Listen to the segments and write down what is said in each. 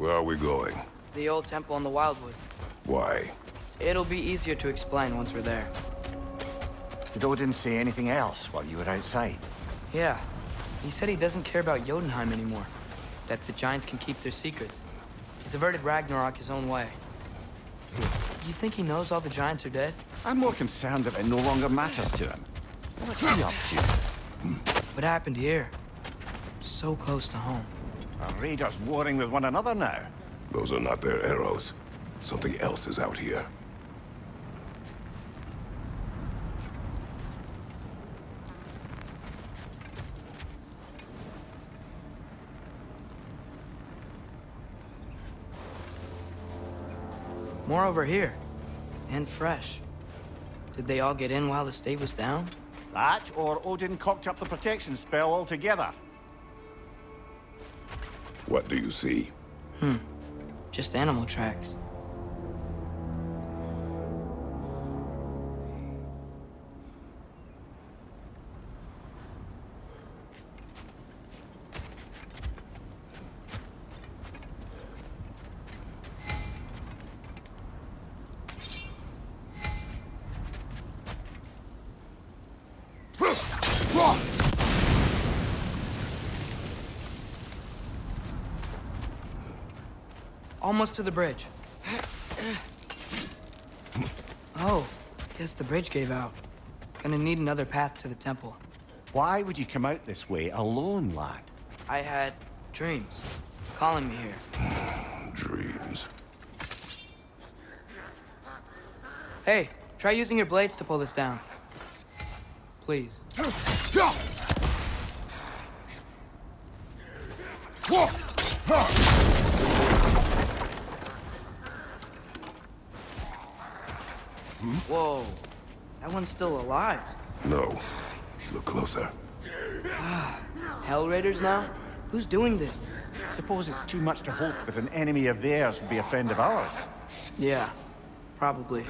Where are we going? The old temple in the Wildwoods. Why? It'll be easier to explain once we're there. Did Odin say anything else while you were outside? Yeah. He said he doesn't care about Jotunheim anymore. That the giants can keep their secrets. He's averted Ragnarok his own way. You think he knows all the giants are dead? I'm more concerned that it no longer matters to him. What's he up to? What happened here? So close to home. Our raiders warring with one another now. Those are not their arrows. Something else is out here. More over here. And fresh. Did they all get in while the stave was down? That, or Odin cocked up the protection spell altogether. What do you see? Just animal tracks. Almost to the bridge. Oh, guess the bridge gave out. Gonna need another path to the temple. Why would you come out this way alone, lad? I had dreams calling me here. Dreams. Hey, try using your blades to pull this down. Please. Whoa, that one's still alive. No. Look closer. Hell Raiders now? Who's doing this? Suppose it's too much to hope that an enemy of theirs would be a friend of ours. Yeah, probably.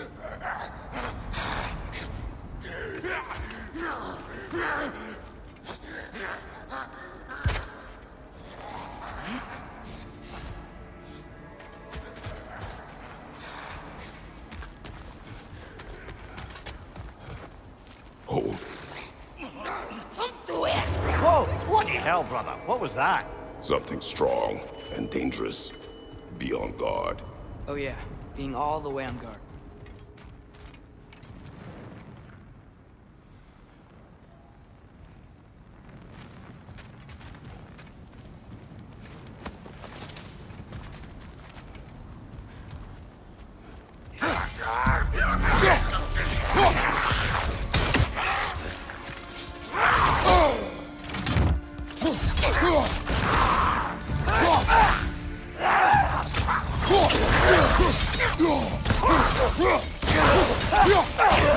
Hold. Whoa! What the hell, brother? What was that? Something strong and dangerous. Be on guard. Oh yeah, being all the way on guard.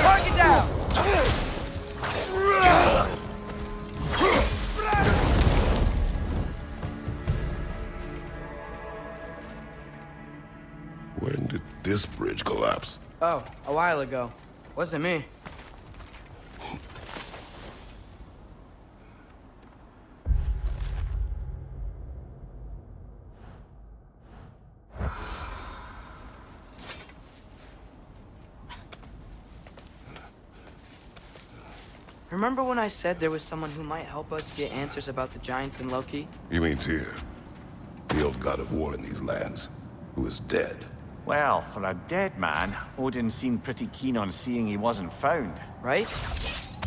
Target down! When did this bridge collapse? Oh, a while ago. Wasn't me. Remember when I said there was someone who might help us get answers about the giants and Loki? You mean Tyr? The old god of war in these lands, who is dead. Well, for a dead man, Odin seemed pretty keen on seeing he wasn't found. Right?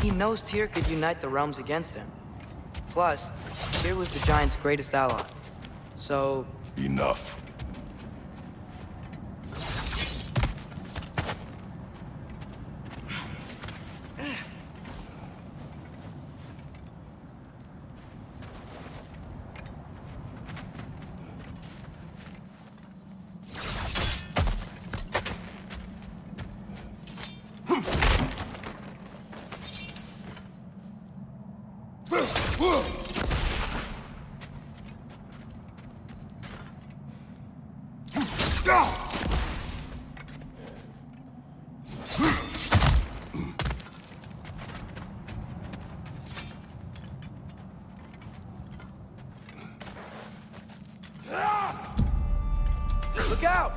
He knows Tyr could unite the realms against him. Plus, Tyr was the giant's greatest ally. So... Enough. Look out!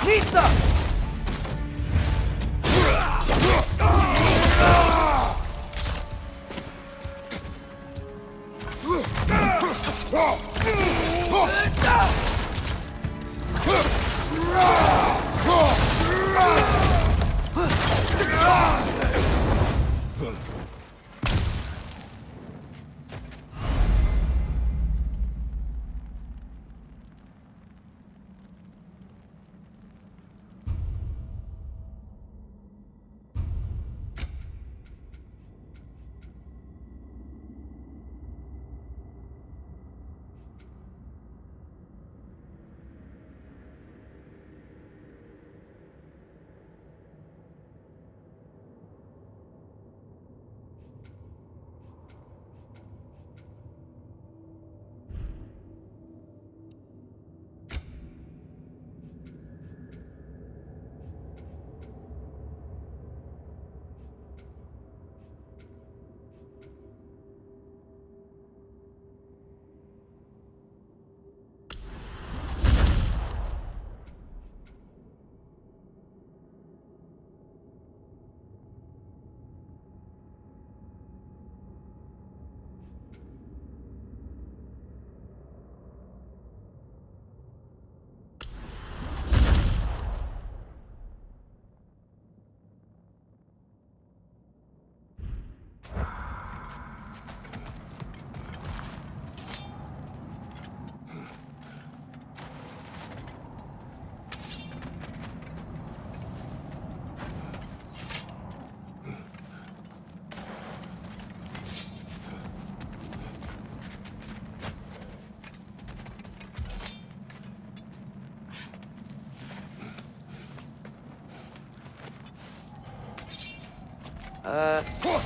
Nista!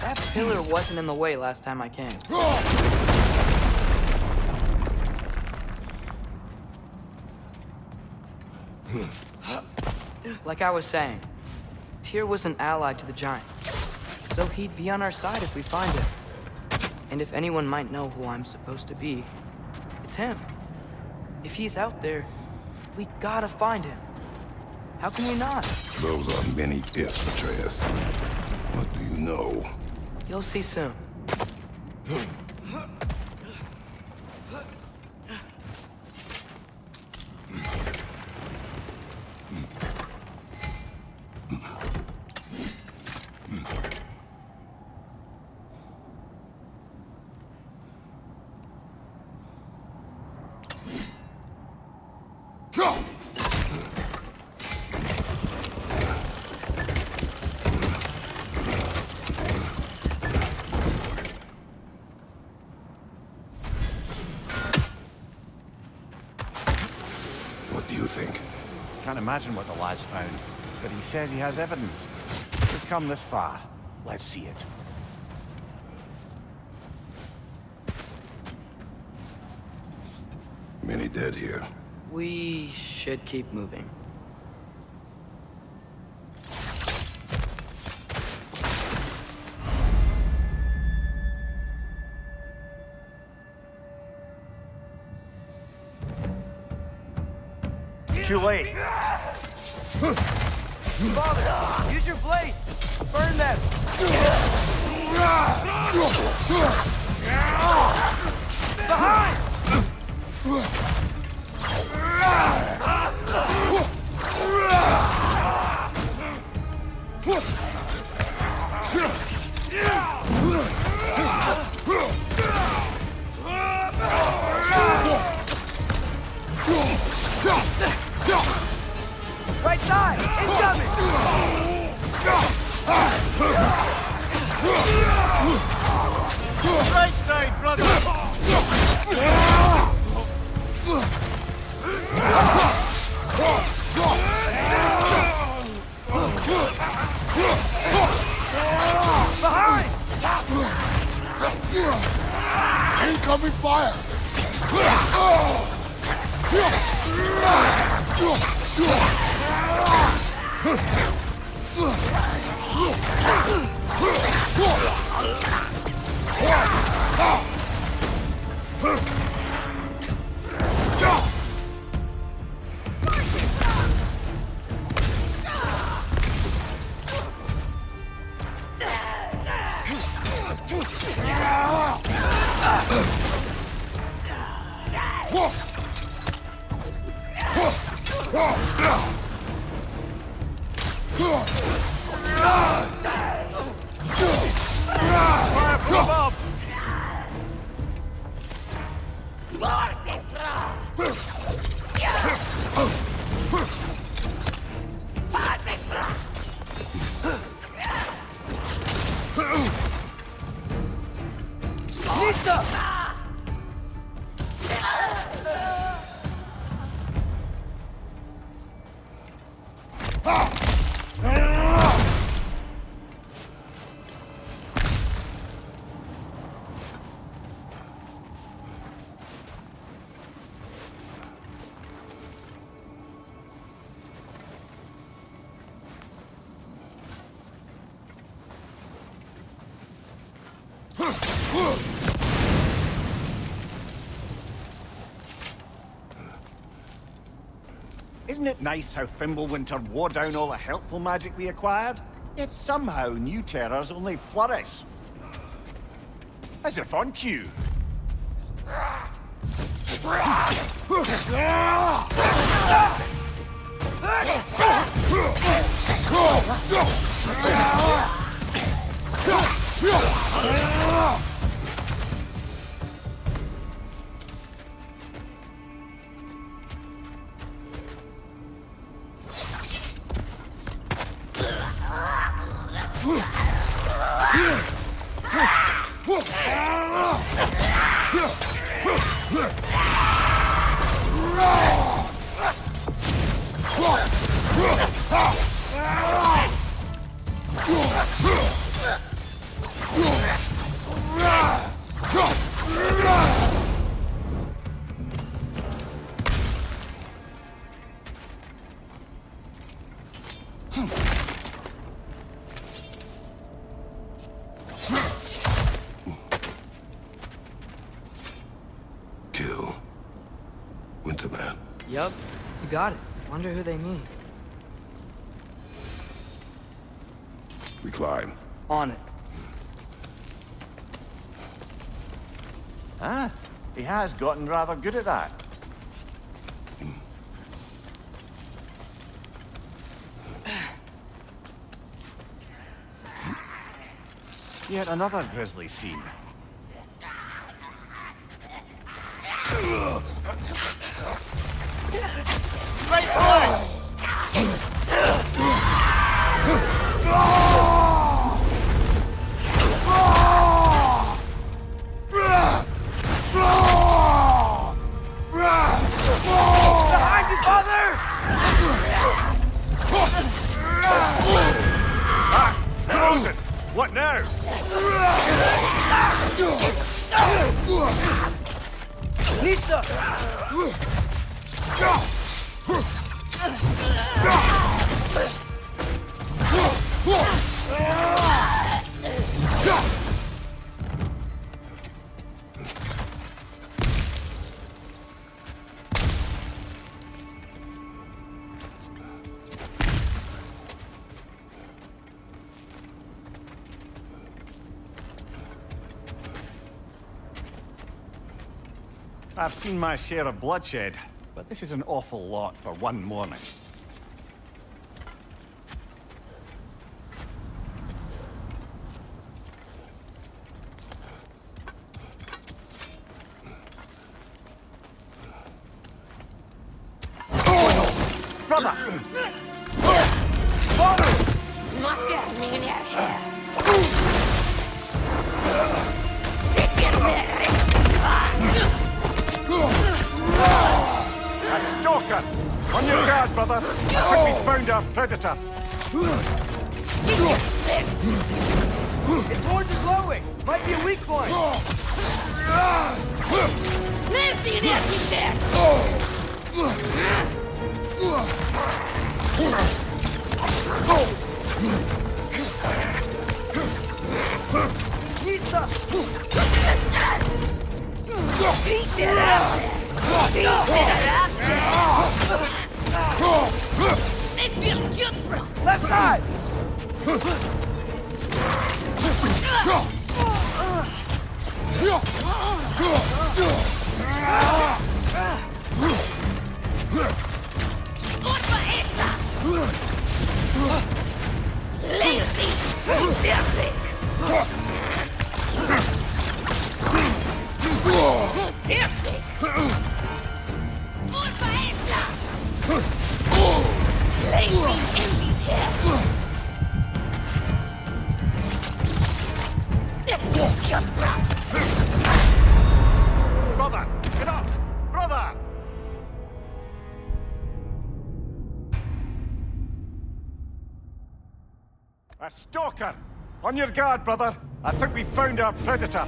That pillar wasn't in the way last time I came. Like I was saying, Tyr was an ally to the giant, so he'd be on our side if we find him. And if anyone might know who I'm supposed to be, it's him. If he's out there, we gotta find him. How can we not? Those are many ifs, Atreus. What do you know? You'll see soon. Can't imagine what the lad's found, but he says he has evidence. We've come this far. Let's see it. Many dead here. We should keep moving. Too late. Father, use your blade! Burn them! Behind! Right side! Incoming! Right side, brother! Behind! Incoming fire! Isn't it nice how Fimbulwinter wore down all the helpful magic we acquired? Yet somehow new terrors only flourish. As if on cue. Kill Winterman. Yup, you got it. Wonder who they mean. We climb. On it. Ah, he has gotten rather good at that. Yet another grisly scene. Right on! Behind you, father! Frozen! What now? Lisa! I've seen my share of bloodshed, but this is an awful lot for one morning. Brother! A stalker! On your guard, brother! Could be found our predator! His horns is glowing! Might be a weak point! Lisa! Left side! Brother! Get up! Brother! A stalker! On your guard, brother! I think we found our predator!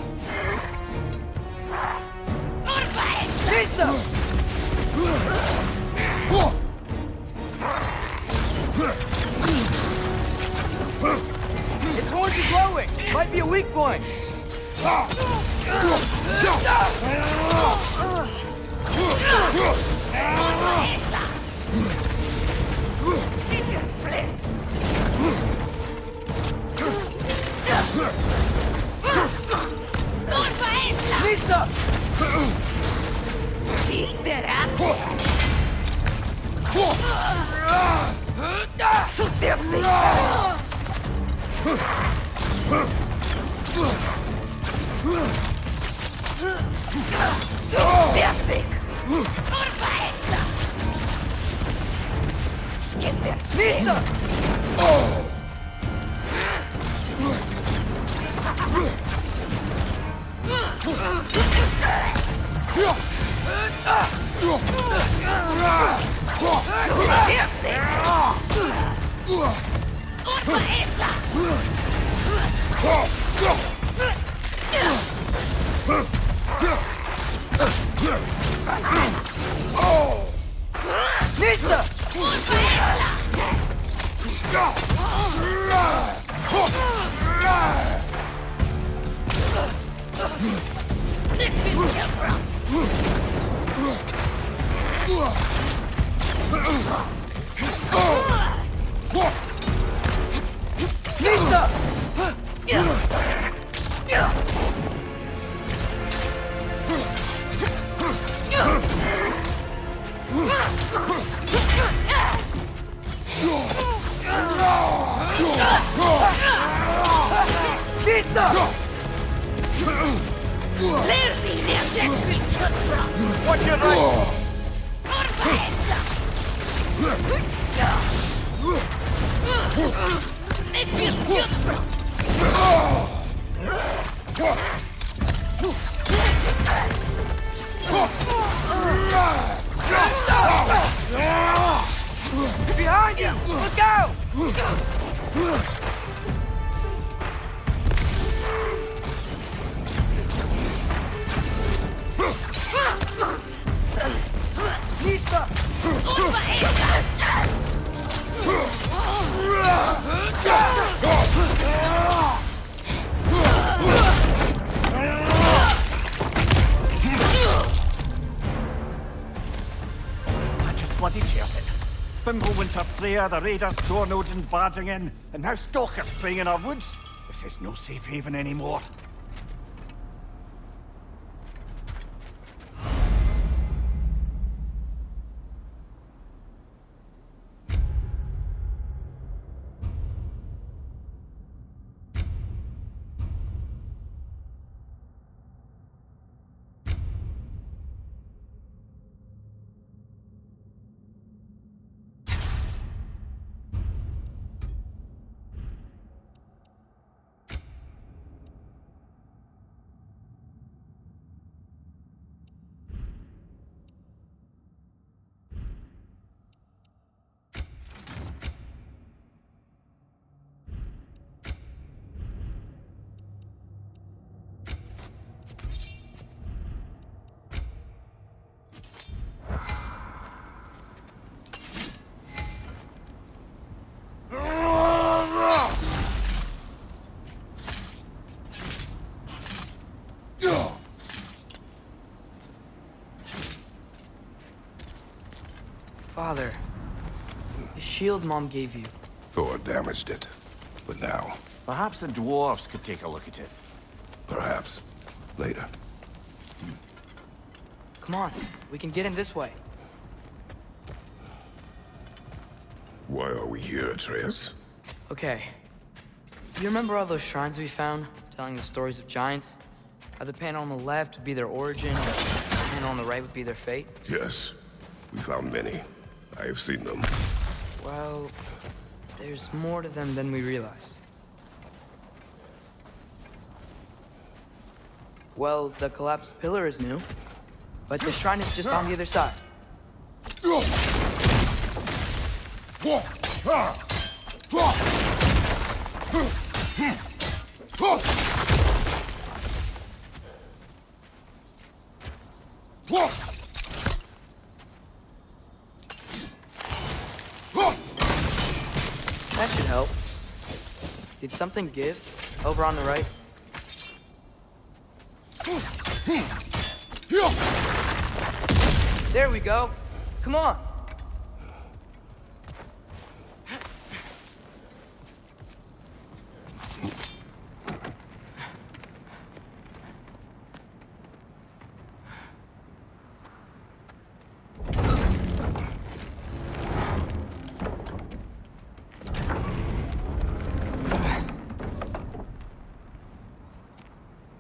Its horns are glowing! Might be a weak point! Lisa! Watch your right! Behind you! Look out! Lisa! I just bloody cheered it. Fimbulwinter Freya, the raiders, Dornodin barging in, and now stalkers preying in our woods. This is no safe haven anymore. Father, the shield Mom gave you. Thor damaged it. But now, Perhaps the dwarves could take a look at it. perhaps, later. Come on, we can get in this way. Why are we here, Atreus? Okay. You remember all those shrines we found, telling the stories of giants? How the panel on the left would be their origin, and the panel on the right would be their fate? Yes, we found many. I have seen them. Well, there's more to them than we realized. Well, the collapsed pillar is new, but the shrine is just on the other side. That should help. Did something give over on the right? There we go. Come on.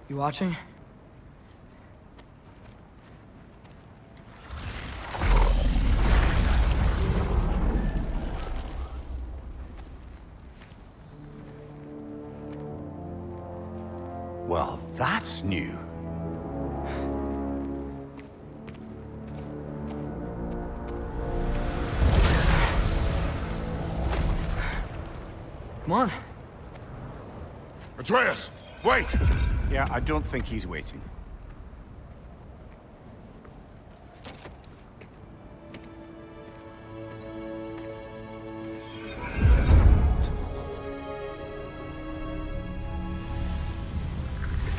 You watching? Well, that's new. Come on. Atreus, wait! Yeah, I don't think he's waiting.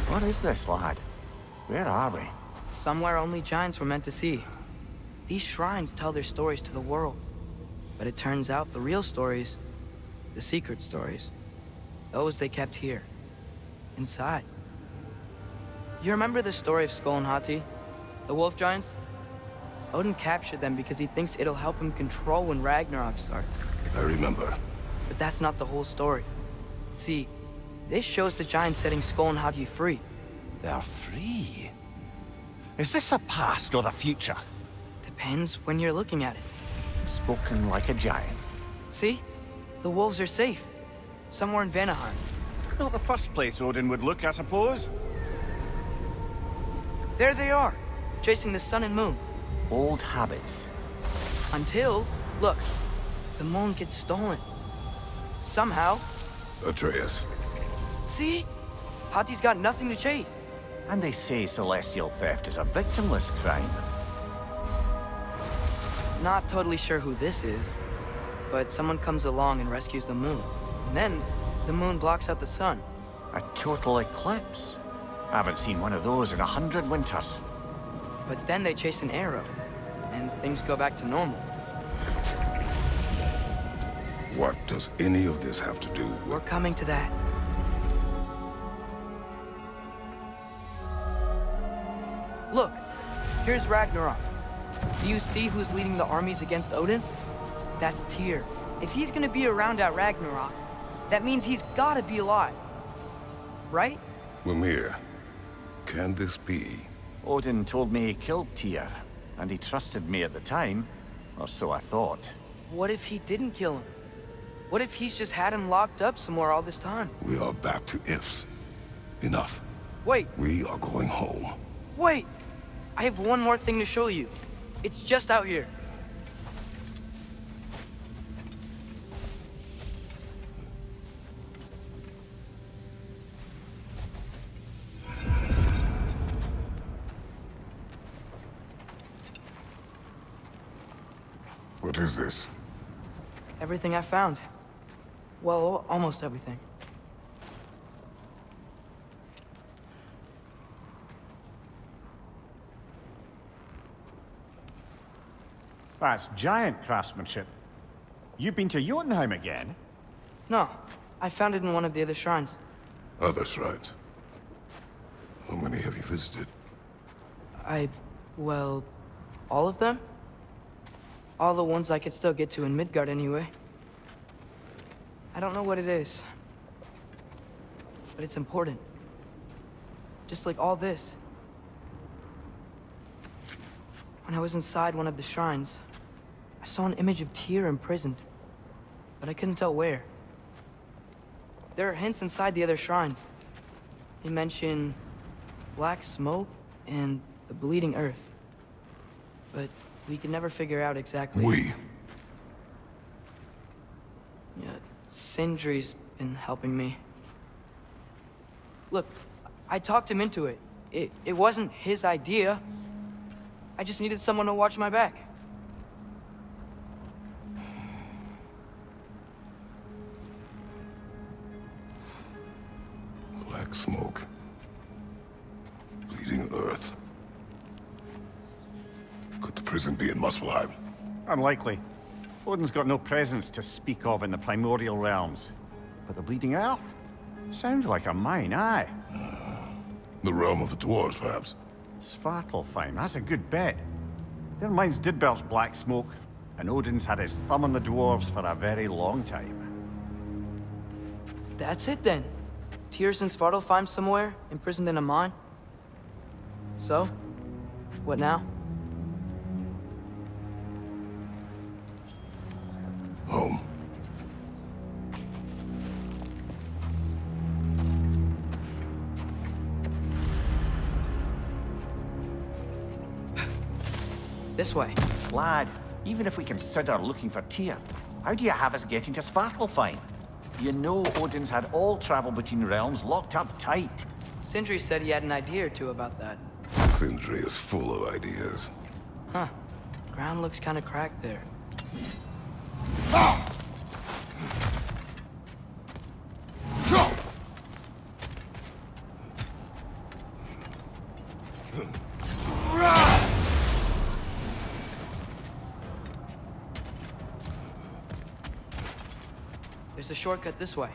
What is this, lad? Where are we? Somewhere only giants were meant to see. These shrines tell their stories to the world. But it turns out the real stories, the secret stories, those they kept here, inside. You remember the story of Skull and Hati, the wolf giants? Odin captured them because he thinks it'll help him control when Ragnarok starts. I remember. But that's not the whole story. See, this shows the giants setting Skull and Hati free. They're free. Is this the past or the future? Depends when you're looking at it. Spoken like a giant. See? The wolves are safe. Somewhere in Vanaheim. Not the first place Odin would look, I suppose. There they are, chasing the sun and moon. Old habits. Until, look, the moon gets stolen. Somehow. Atreus. See? Hati's got nothing to chase. And they say celestial theft is a victimless crime. Not totally sure who this is, but someone comes along and rescues the moon. And then, the moon blocks out the sun. A total eclipse. I haven't seen one of those in 100 winters. But then they chase an arrow, and things go back to normal. What does any of this have to do with... We're coming to that. Look, here's Ragnarok. Do you see who's leading the armies against Odin? That's Tyr. If he's gonna be around at Ragnarok, that means he's gotta be alive. Right? Mímir, can this be? Odin told me he killed Tyr, and he trusted me at the time, or so I thought. What if he didn't kill him? What if he's just had him locked up somewhere all this time? We are back to ifs. Enough. Wait, We are going home. wait! I have one more thing to show you. It's just out here. What is this? Everything I found. Well, almost everything. That's giant craftsmanship. You've been to Jotunheim again? No, I found it in one of the other shrines. Other shrines. How many have you visited? Well, all of them? All the ones I could still get to in Midgard anyway. I don't know what it is, but it's important. Just like all this. When I was inside one of the shrines, I saw an image of Tyr imprisoned, but I couldn't tell where. There are hints inside the other shrines. They mention black smoke and the bleeding earth. But we could never figure out exactly. Yeah, Sindri's been helping me. Look, I talked him into it. It wasn't his idea. I just needed someone to watch my back. Black smoke. Bleeding earth. Could the prison be in Muspelheim? Unlikely. Odin's got no presence to speak of in the primordial realms. But the Bleeding Earth? Sounds like a mine, aye. The realm of the dwarves, perhaps? Svartalfheim, that's a good bet. Their mines did belch black smoke, and Odin's had his thumb on the dwarves for a very long time. That's it then. Tyr's in Svartalfheim somewhere, imprisoned in a mine. So, what now? Home. This way. Lad, even if we consider looking for Tyr, how do you have us getting to Svartalfheim? You know Odin's had all travel between realms locked up tight. Sindri said he had an idea or two about that. Sindri is full of ideas. Huh. Ground looks kind of cracked there. There's a shortcut this way.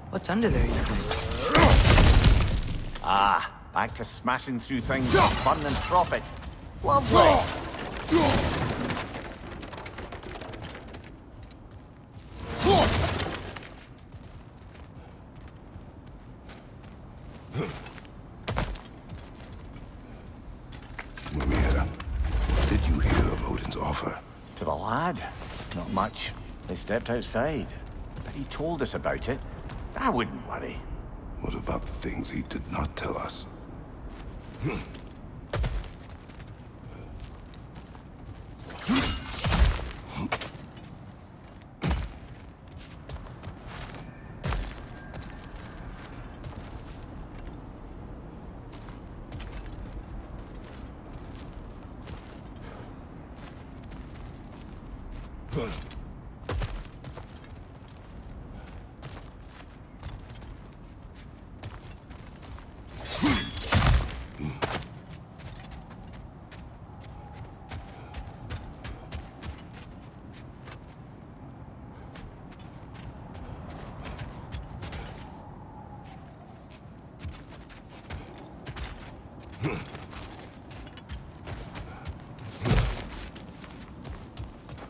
What's under there, you think? Ah, back to smashing through things for fun and profit. Lovely! Mímir, did you hear of Odin's offer? To the lad? Not much. They stepped outside. But he told us about it. I wouldn't worry. What about the things he did not tell us?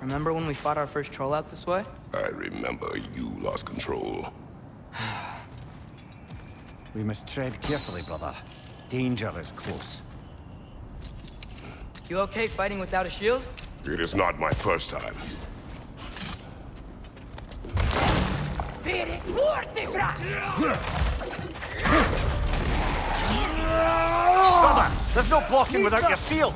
Remember when we fought our first troll out this way? I remember you lost control. We must tread carefully, brother. Danger is close. You okay fighting without a shield? It is not my first time. Brother, there's no blocking without your shield!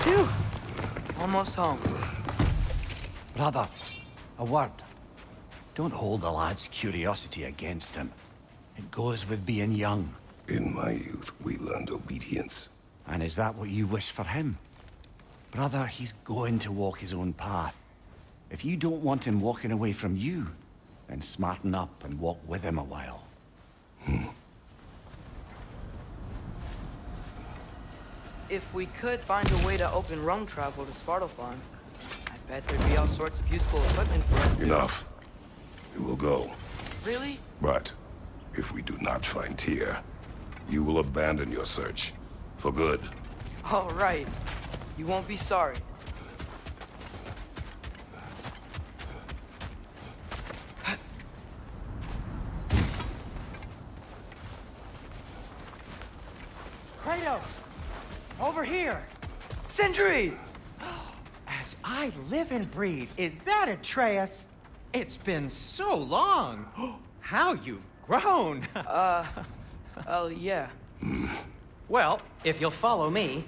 Phew! Almost home. Brother, a word. Don't hold the lad's curiosity against him. It goes with being young. In my youth, we learned obedience. And is that what you wish for him? Brother, he's going to walk his own path. If you don't want him walking away from you, then smarten up and walk with him a while. If we could find a way to open roam travel to Svartalfheim, I bet there'd be all sorts of useful equipment for us. Enough. We will go. Really? But if we do not find Tyr, you will abandon your search. For good. All right. You won't be sorry. Kratos! Over here! Sindri! As I live and breathe, is that Atreus? It's been so long! How you've grown! Oh, yeah. Well, if you'll follow me,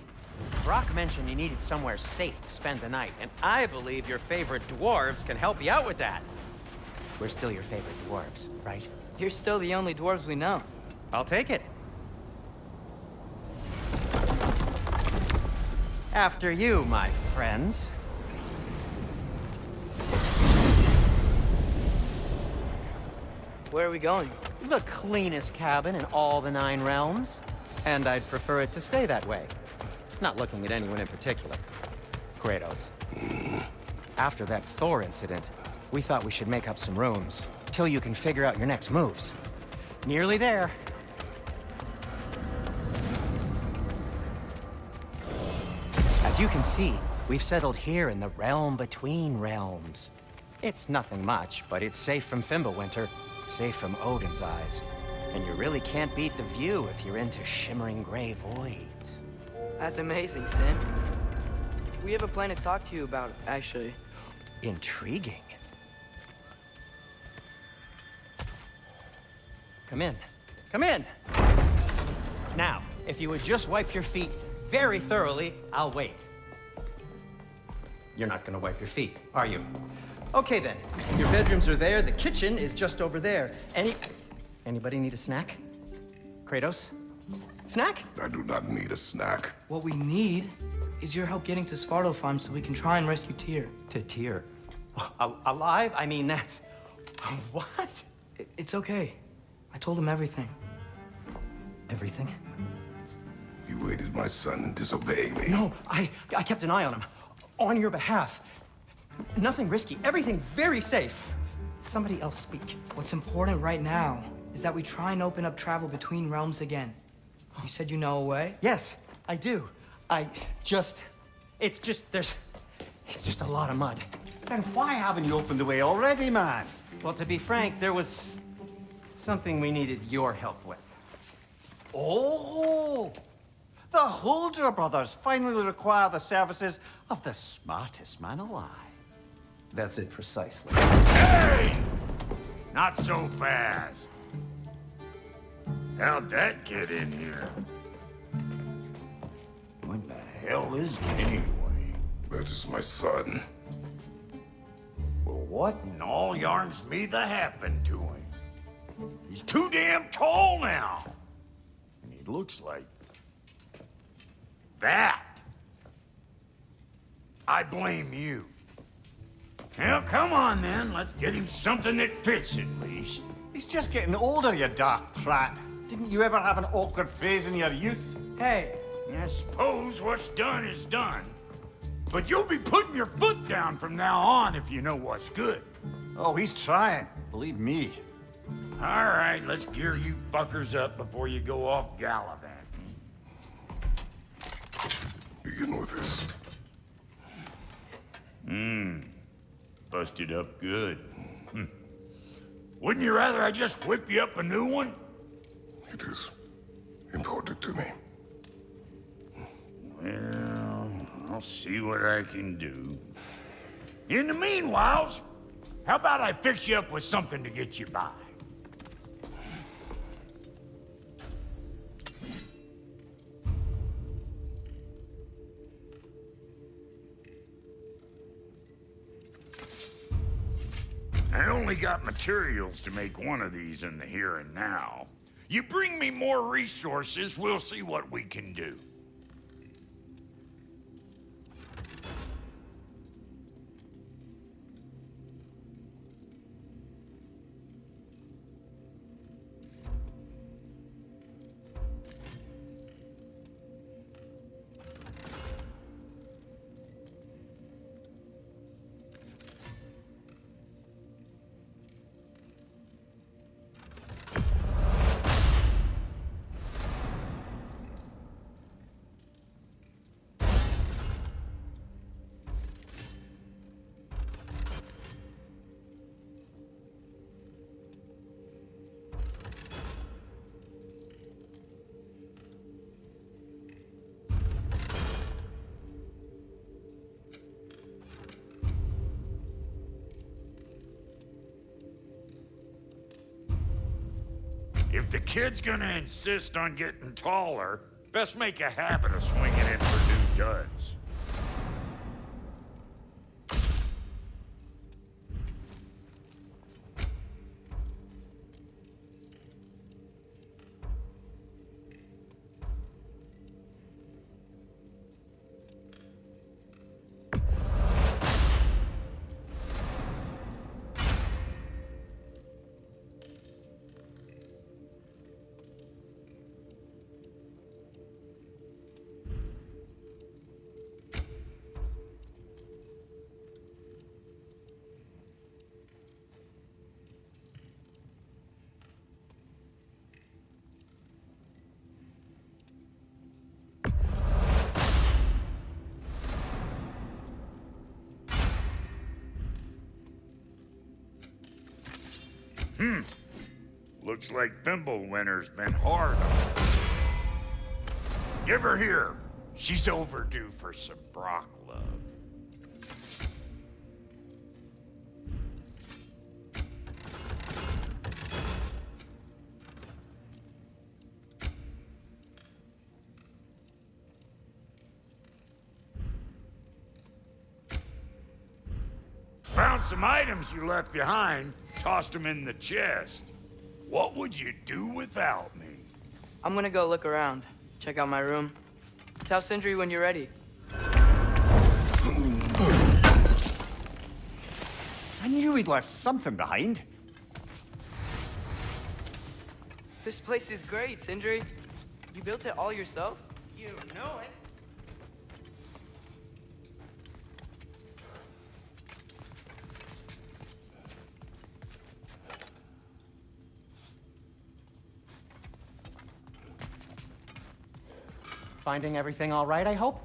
Brock mentioned you needed somewhere safe to spend the night, and I believe your favorite dwarves can help you out with that. We're still your favorite dwarves, right? You're still the only dwarves we know. I'll take it. After you, my friends. Where are we going? The cleanest cabin in all the 9 realms. And I'd prefer it to stay that way. Not looking at anyone in particular. Kratos. After that Thor incident, we thought we should make up some rooms, till you can figure out your next moves. Nearly there. As you can see, we've settled here in the realm between realms. It's nothing much, but it's safe from Fimbulwinter, safe from Odin's eyes. And you really can't beat the view if you're into shimmering gray voids. That's amazing, Sin. We have a plan to talk to you about, actually. Intriguing. Come in. Come in! Now, if you would just wipe your feet very thoroughly, I'll wait. You're not gonna wipe your feet, are you? Okay then. Your bedrooms are there, the kitchen is just over there. Anybody need a snack? Kratos? Snack? I do not need a snack. What we need is your help getting to Svartalfheim so we can try and rescue Tyr. To Tyr. Alive? I mean, that's... What? It's okay. I told him everything. Everything? You aided my son in disobeying me. No, I kept an eye on him. On your behalf. Nothing risky, everything very safe. Somebody else speak. What's important right now is that we try and open up travel between realms again. You said you know a way? Yes, I do. It's just a lot of mud. Then why haven't you opened the way already, man? Well, to be frank, there was something we needed your help with. Oh! The Holder brothers finally require the services of the smartest man alive. That's it precisely. Hey! Not so fast. How'd that get in here? What the hell is it anyway? That is my son. Well, what in all yarns me that happened to him? He's too damn tall now. And he looks like... that. I blame you. Well, come on then. Let's get him something that fits at least. He's just getting older, you daft prat. Didn't you ever have an awkward phase in your youth? Hey, I suppose what's done is done. But you'll be putting your foot down from now on if you know what's good. Oh, he's trying. Believe me. All right, let's gear you fuckers up before you go off gallivanting. Begin with this. Busted up good. Wouldn't you rather I just whip you up a new one? It is important to me. Well, I'll see what I can do. In the meanwhile, how about I fix you up with something to get you by? I only got materials to make one of these in the here and now. You bring me more resources, we'll see what we can do. If the kid's gonna insist on getting taller, best make a habit of swinging in for new duds. Looks like Fimbulwinter's been hard on her. Give her here. She's overdue for some Brock love. Found some items you left behind, tossed them in the chest. What would you do without me? I'm gonna go look around. Check out my room. Tell Sindri when you're ready. I knew he'd left something behind. This place is great, Sindri. You built it all yourself? You know it. Finding everything all right, I hope?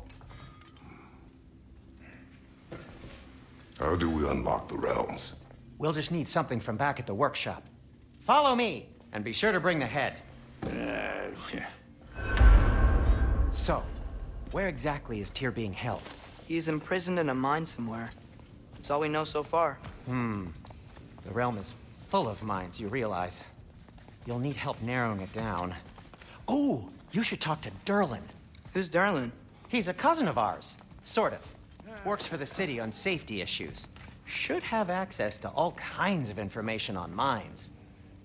How do we unlock the realms? We'll just need something from back at the workshop. Follow me, and be sure to bring the head. So, where exactly is Tyr being held? He's imprisoned in a mine somewhere. That's all we know so far. The realm is full of mines, you realize. You'll need help narrowing it down. Oh, you should talk to Durlin. Who's Darlin? He's a cousin of ours, sort of. Works for the city on safety issues. Should have access to all kinds of information on mines.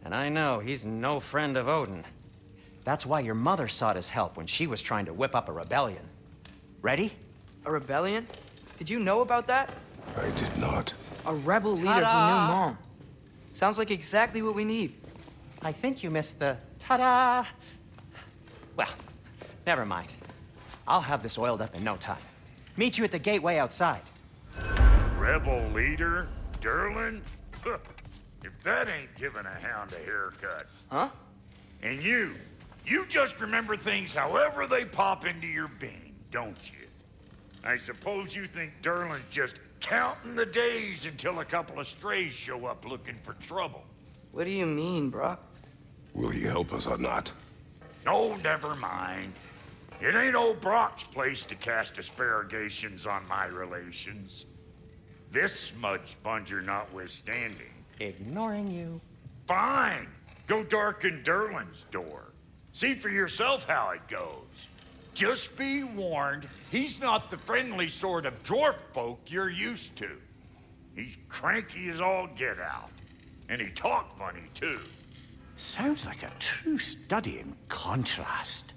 And I know he's no friend of Odin. That's why your mother sought his help when she was trying to whip up a rebellion. Ready? A rebellion? Did you know about that? I did not. A rebel leader who knew Mom. Sounds like exactly what we need. I think you missed the ta-da! Well, never mind. I'll have this oiled up in no time. Meet you at the gateway outside. Rebel leader? Durlin? If that ain't giving a hound a haircut. Huh? And you just remember things however they pop into your being, don't you? I suppose you think Durlin's just counting the days until a couple of strays show up looking for trouble. What do you mean, Brock? Will he help us or not? No, never mind. It ain't old Brock's place to cast asparagations on my relations. This smudge sponger notwithstanding. Ignoring you. Fine. Go darken Durlin's door. See for yourself how it goes. Just be warned, he's not the friendly sort of dwarf folk you're used to. He's cranky as all get out. And he talk funny, too. Sounds like a true study in contrast.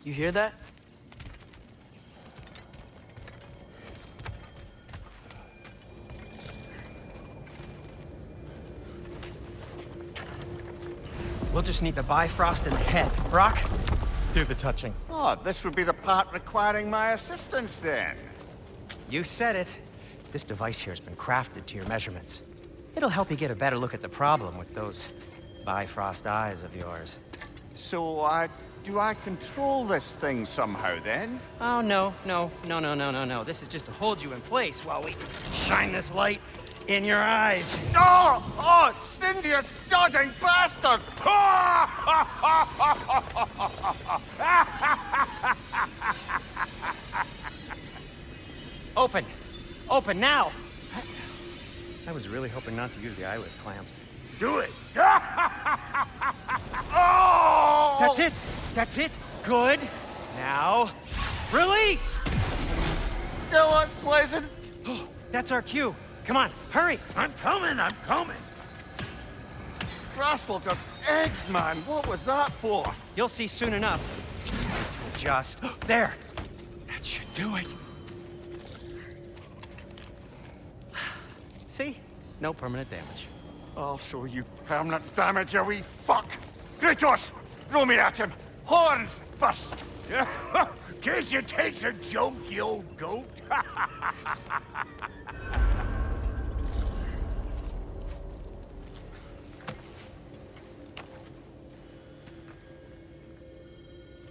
You hear that? We'll just need the Bifrost in the head. Brock, do the touching. Oh, this would be the part requiring my assistance then. You said it. This device here has been crafted to your measurements. It'll help you get a better look at the problem with those Bifrost eyes of yours. So, do I control this thing somehow then? Oh, no. This is just to hold you in place while we shine this light in your eyes. Oh, Sindri, you sodding bastard! Open! Open now! I was really hoping not to use the eyelid clamps. Do it! Oh! That's it! That's it! Good! Now, release! Still unpleasant. That's our cue. Come on, hurry! I'm coming! Grassfolkers, eggs, man. What was that for? You'll see soon enough. Just there. That should do it. See? No permanent damage. I'll show you permanent damage, you wee fuck. Kratos, throw me at him. Horns first. Case you takes a joke, you old goat.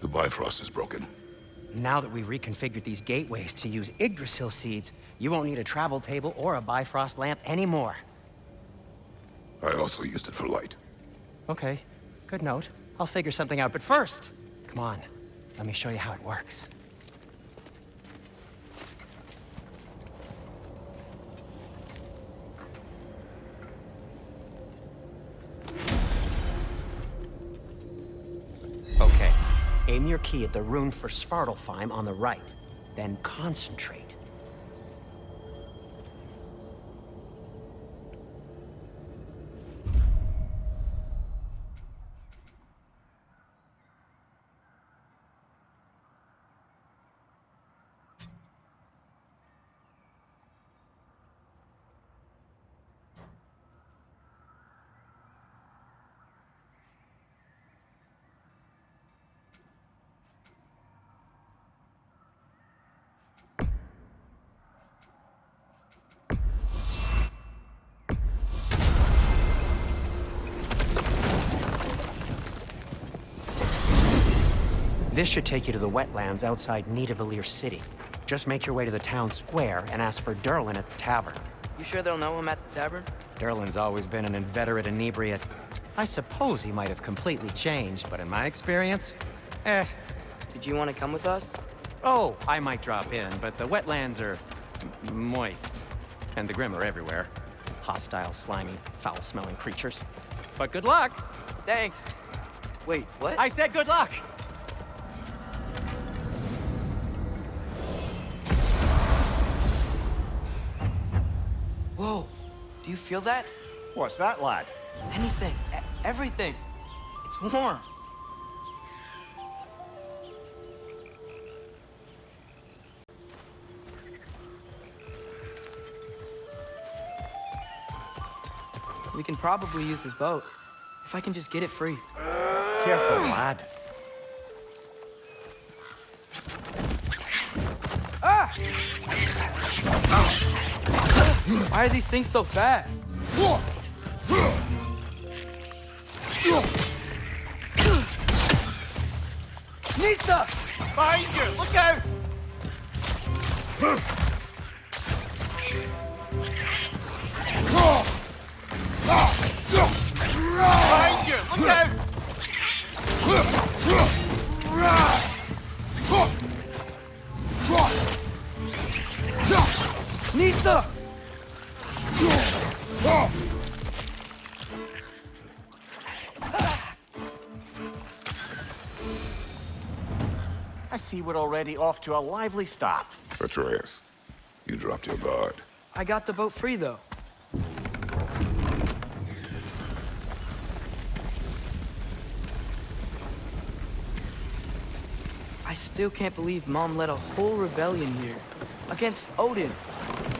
The Bifrost is broken. Now that we've reconfigured these gateways to use Yggdrasil seeds, you won't need a travel table or a Bifrost lamp anymore. I also used it for light. Okay, good note. I'll figure something out, but first, come on, let me show you how it works. Okay, aim your key at the rune for Svartalfheim on the right, then concentrate. This should take you to the wetlands outside Nidavellir City. Just make your way to the town square and ask for Durlin at the tavern. You sure they'll know him at the tavern? Durlin's always been an inveterate inebriate. I suppose he might have completely changed, but in my experience, Did you want to come with us? Oh, I might drop in, but the wetlands are moist. And the Grim are everywhere. Hostile, slimy, foul-smelling creatures. But good luck! Thanks. Wait, what? I said good luck! Whoa, do you feel that? What's that, lad? Anything, everything. It's warm. We can probably use his boat. If I can just get it free. Careful, lad. Ah! Why are these things so fast? Nista! Behind you! Look out! Behind you! Look out! Nista! I see we're already off to a lively start. Atreus, you dropped your guard. I got the boat free, though. I still can't believe Mom led a whole rebellion here. Against Odin.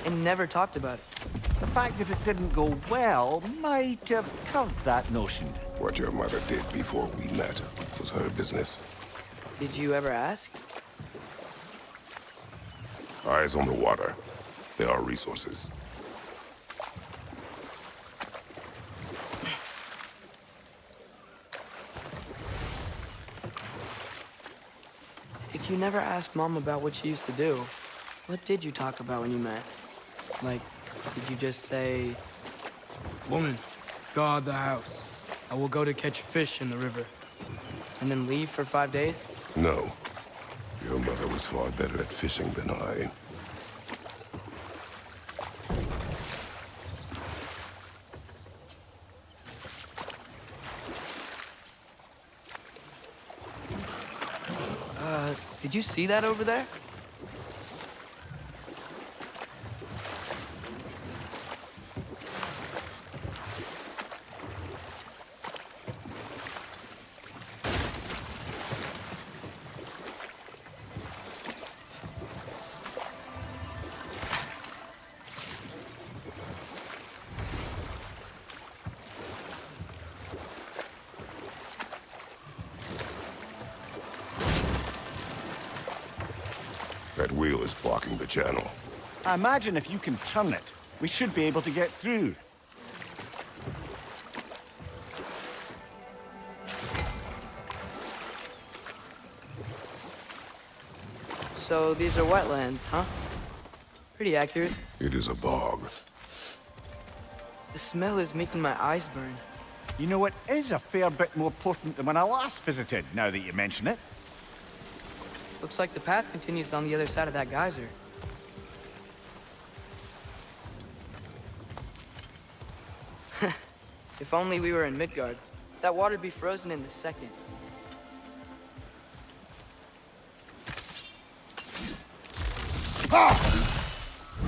And never talked about it. The fact that it didn't go well might have curbed that notion. What your mother did before we met was her business. Did you ever ask? Eyes on the water. There are resources. If you never asked Mom about what she used to do, what did you talk about when you met? Like, did you just say, "Woman, guard the house. I will go to catch fish in the river," and then leave for 5 days? No. Your mother was far better at fishing than I. Did you see that over there? That wheel is blocking the channel. I imagine if you can turn it, we should be able to get through. So these are wetlands, huh? Pretty accurate. It is a bog. The smell is making my eyes burn. You know, it is a fair bit more potent than when I last visited, now that you mention it. Looks like the path continues on the other side of that geyser. If only we were in Midgard. That water'd be frozen in a second.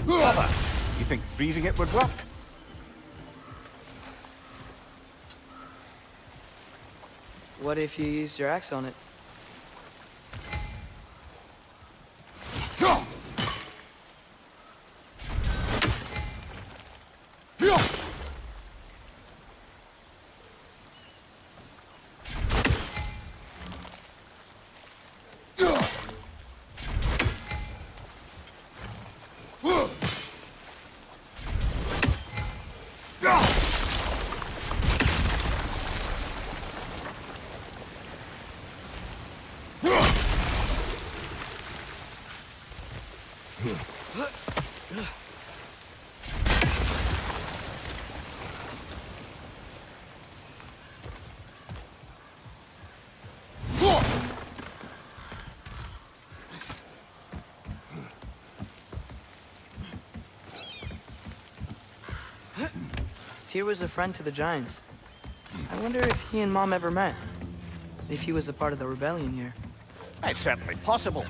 Clever. You think freezing it would work? What if you used your axe on it? Tyr was a friend to the Giants. I wonder if he and Mom ever met. If he was a part of the rebellion here. It's certainly possible.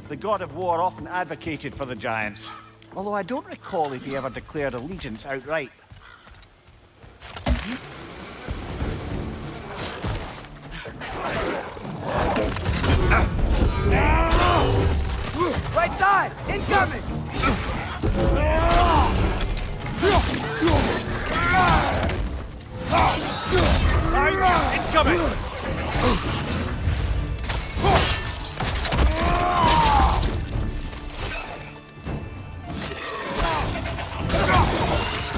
The god of war often advocated for the Giants. Although I don't recall if he ever declared allegiance outright. Right side! Incoming! Incoming!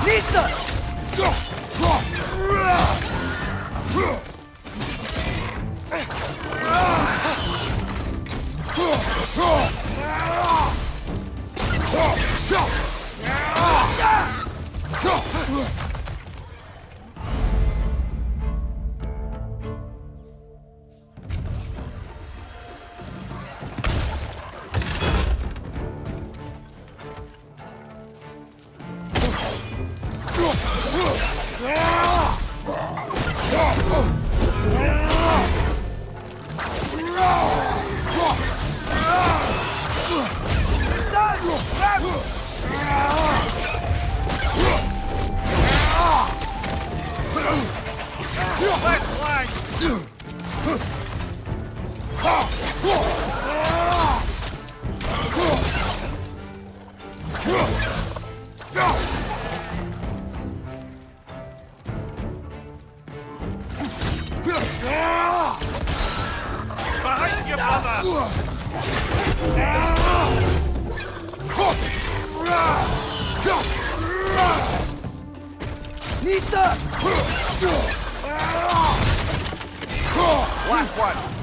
Nisa! Behind you, brother! Nisa! Last one!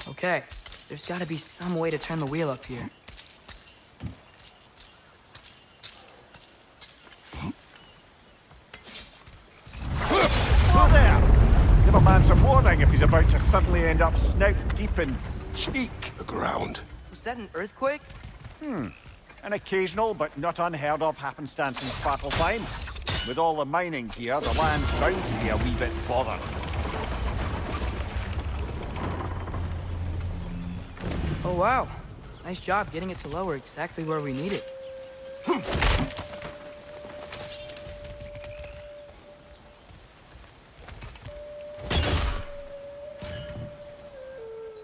Okay, there's gotta be some way to turn the wheel up here. Oh, there! Give a man some warning if he's about to suddenly end up snout deep in cheek. The ground. Was that an earthquake? An occasional but not unheard of happenstance in Svartalfheim. With all the mining here, the land's bound to be a wee bit bothered. Oh wow, nice job getting it to lower exactly where we need it.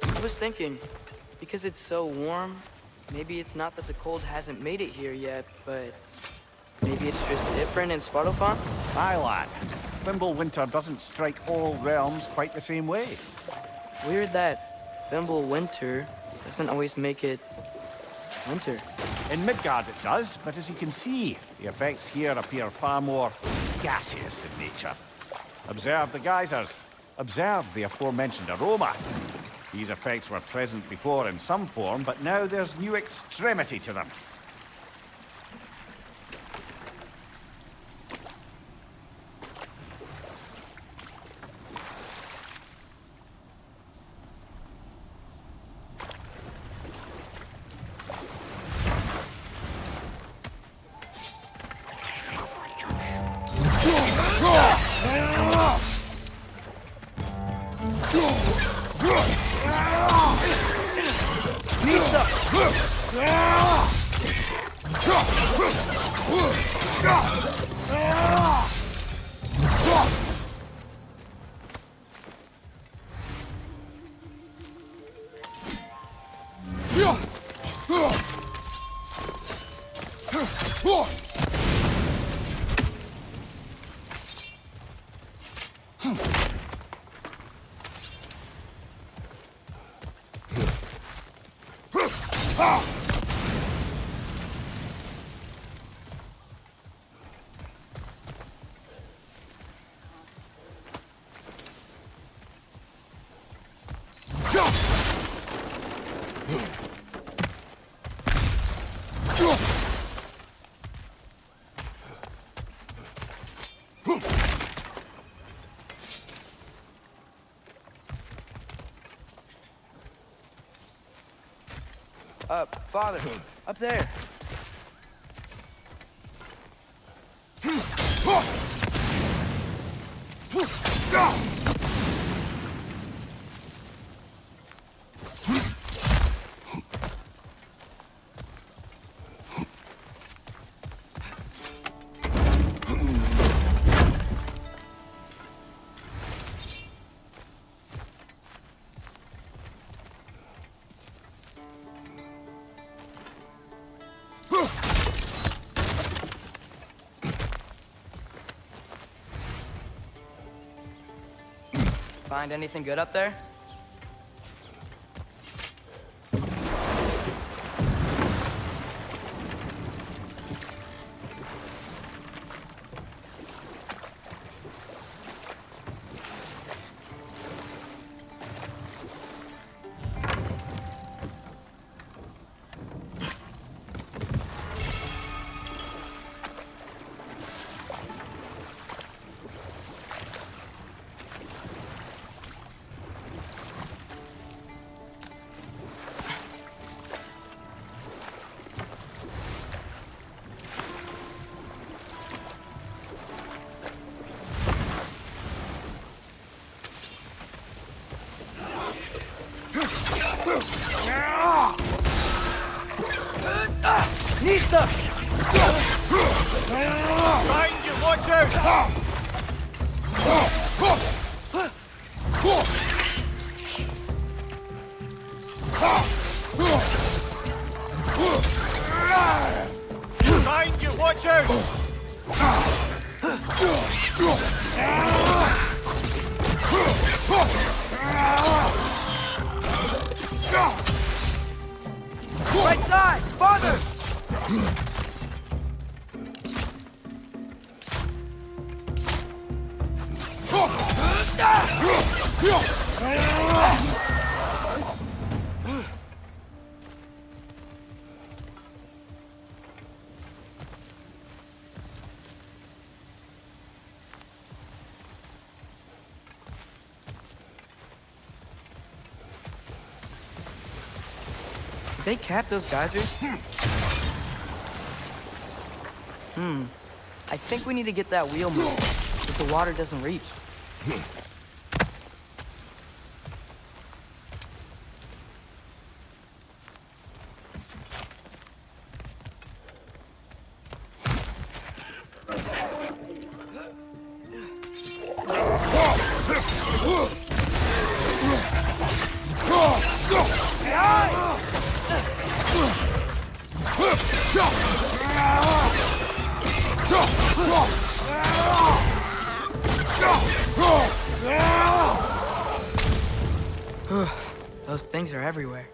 I was thinking, because it's so warm, maybe it's not that the cold hasn't made it here yet, but maybe it's just different in Svartalfheim? Aye, lad. Winter doesn't strike all realms quite the same way. Weird that Winter doesn't always make it winter. In Midgard it does, but as you can see, the effects here appear far more gaseous in nature. Observe the geysers. Observe the aforementioned aroma. These effects were present before in some form, but now there's new extremity to them. Father, up there. Find anything good up there? Behind you, watch out! Behind you, watch out! Right side! Father! They cap those geysers? I think we need to get that wheel moving, if the water doesn't reach. Those things are everywhere.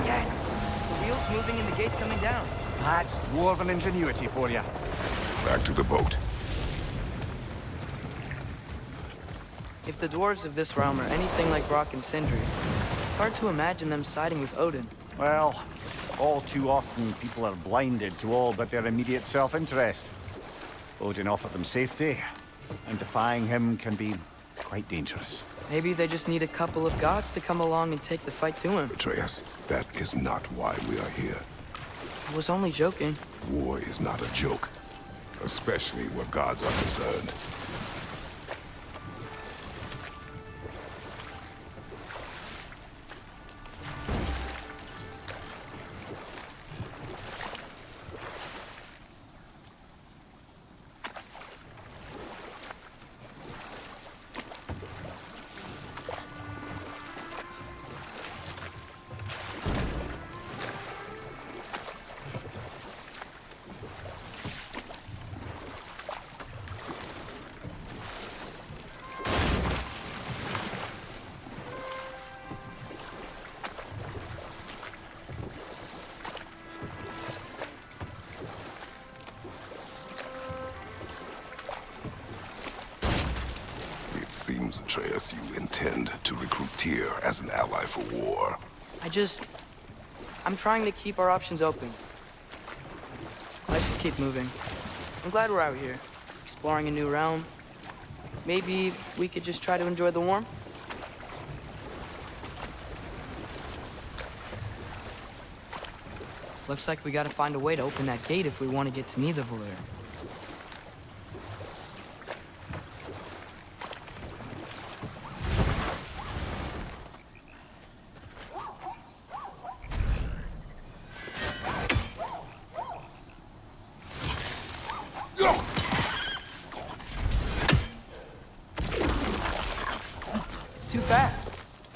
Yes! The wheel's moving and the gate's coming down. That's dwarven ingenuity for you. Back to the boat. If the dwarves of this realm are anything like Brock and Sindri, it's hard to imagine them siding with Odin. Well, all too often people are blinded to all but their immediate self-interest. Odin offered them safety, and defying him can be quite dangerous. Maybe they just need a couple of gods to come along and take the fight to him. Atreus, that is not why we are here. I was only joking. War is not a joke, especially where gods are concerned. Seems, Atreus, you intend to recruit Tyr as an ally for war. I'm trying to keep our options open. Let's just keep moving. I'm glad we're out here, exploring a new realm. Maybe we could just try to enjoy the warmth? Looks like we gotta find a way to open that gate if we want to get to Nidavellir.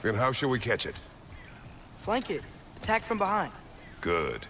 Then how shall we catch it? Flank it. Attack from behind. Good.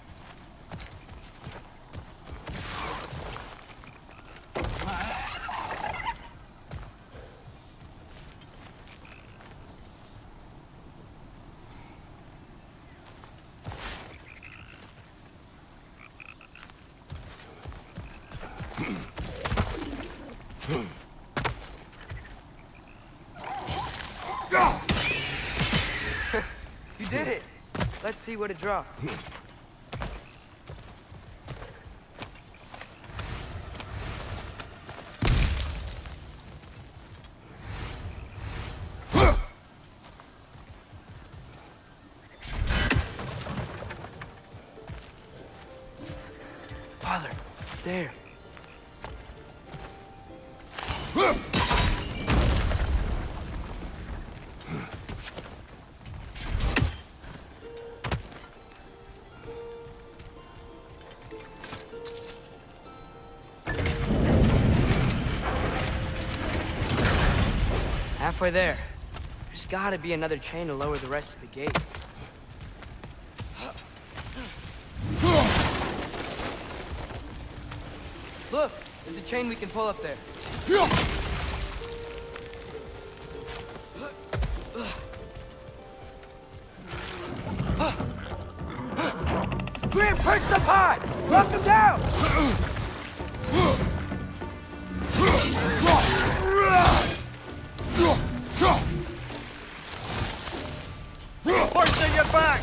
You did it! Let's see what it dropped. Father, there. Halfway there. There's gotta be another chain to lower the rest of the gate. Look! There's a chain we can pull up there. Graham, perch up high! Knock him down! Forcing it back!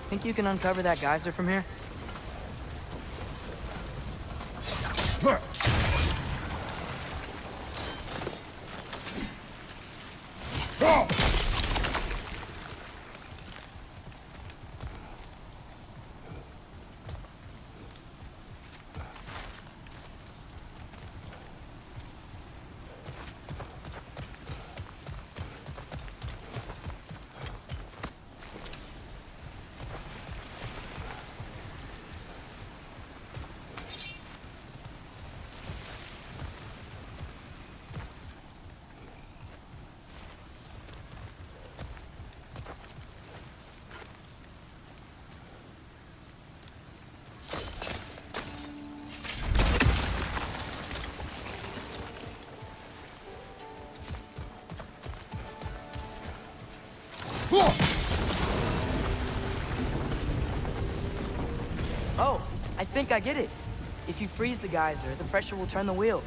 Think you can uncover that geyser from here? Oh, I think I get it. If you freeze the geyser, the pressure will turn the wheel.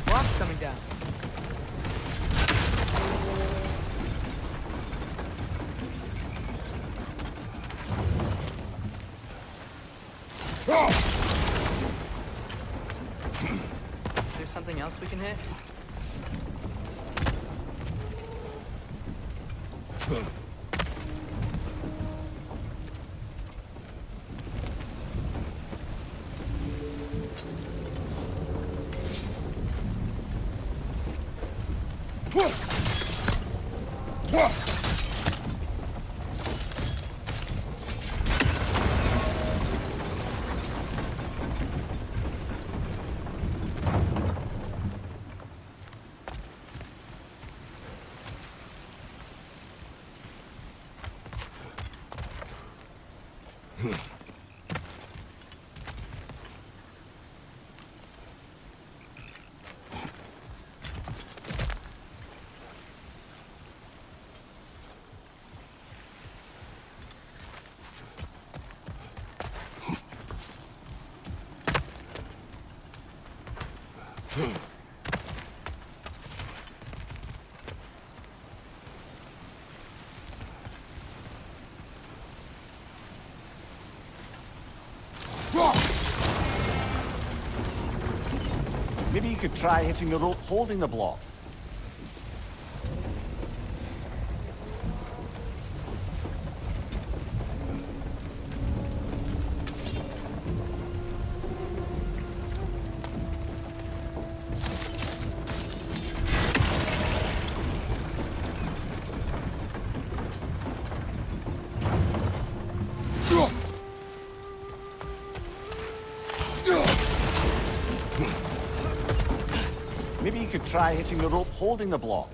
Rock's coming down. Is there something else we can hit? Maybe you could try hitting the rope holding the block. Maybe you could try hitting the rope holding the block.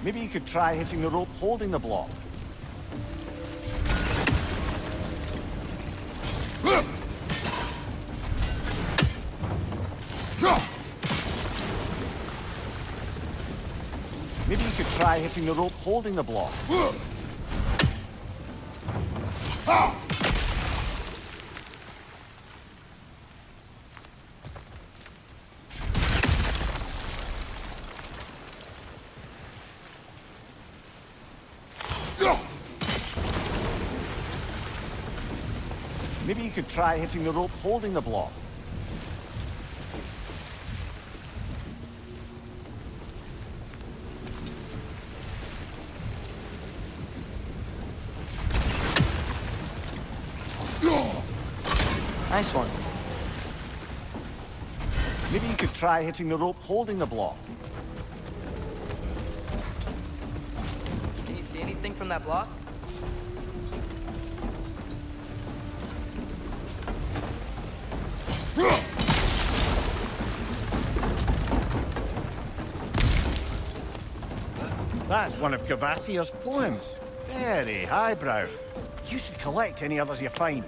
Maybe you could try hitting the rope holding the block. Maybe you could try hitting the rope holding the block. Maybe you could try hitting the rope holding the block. Nice one. Maybe you could try hitting the rope holding the block. Can you see anything from that block? That's one of Kvasir's poems. Very highbrow. You should collect any others you find.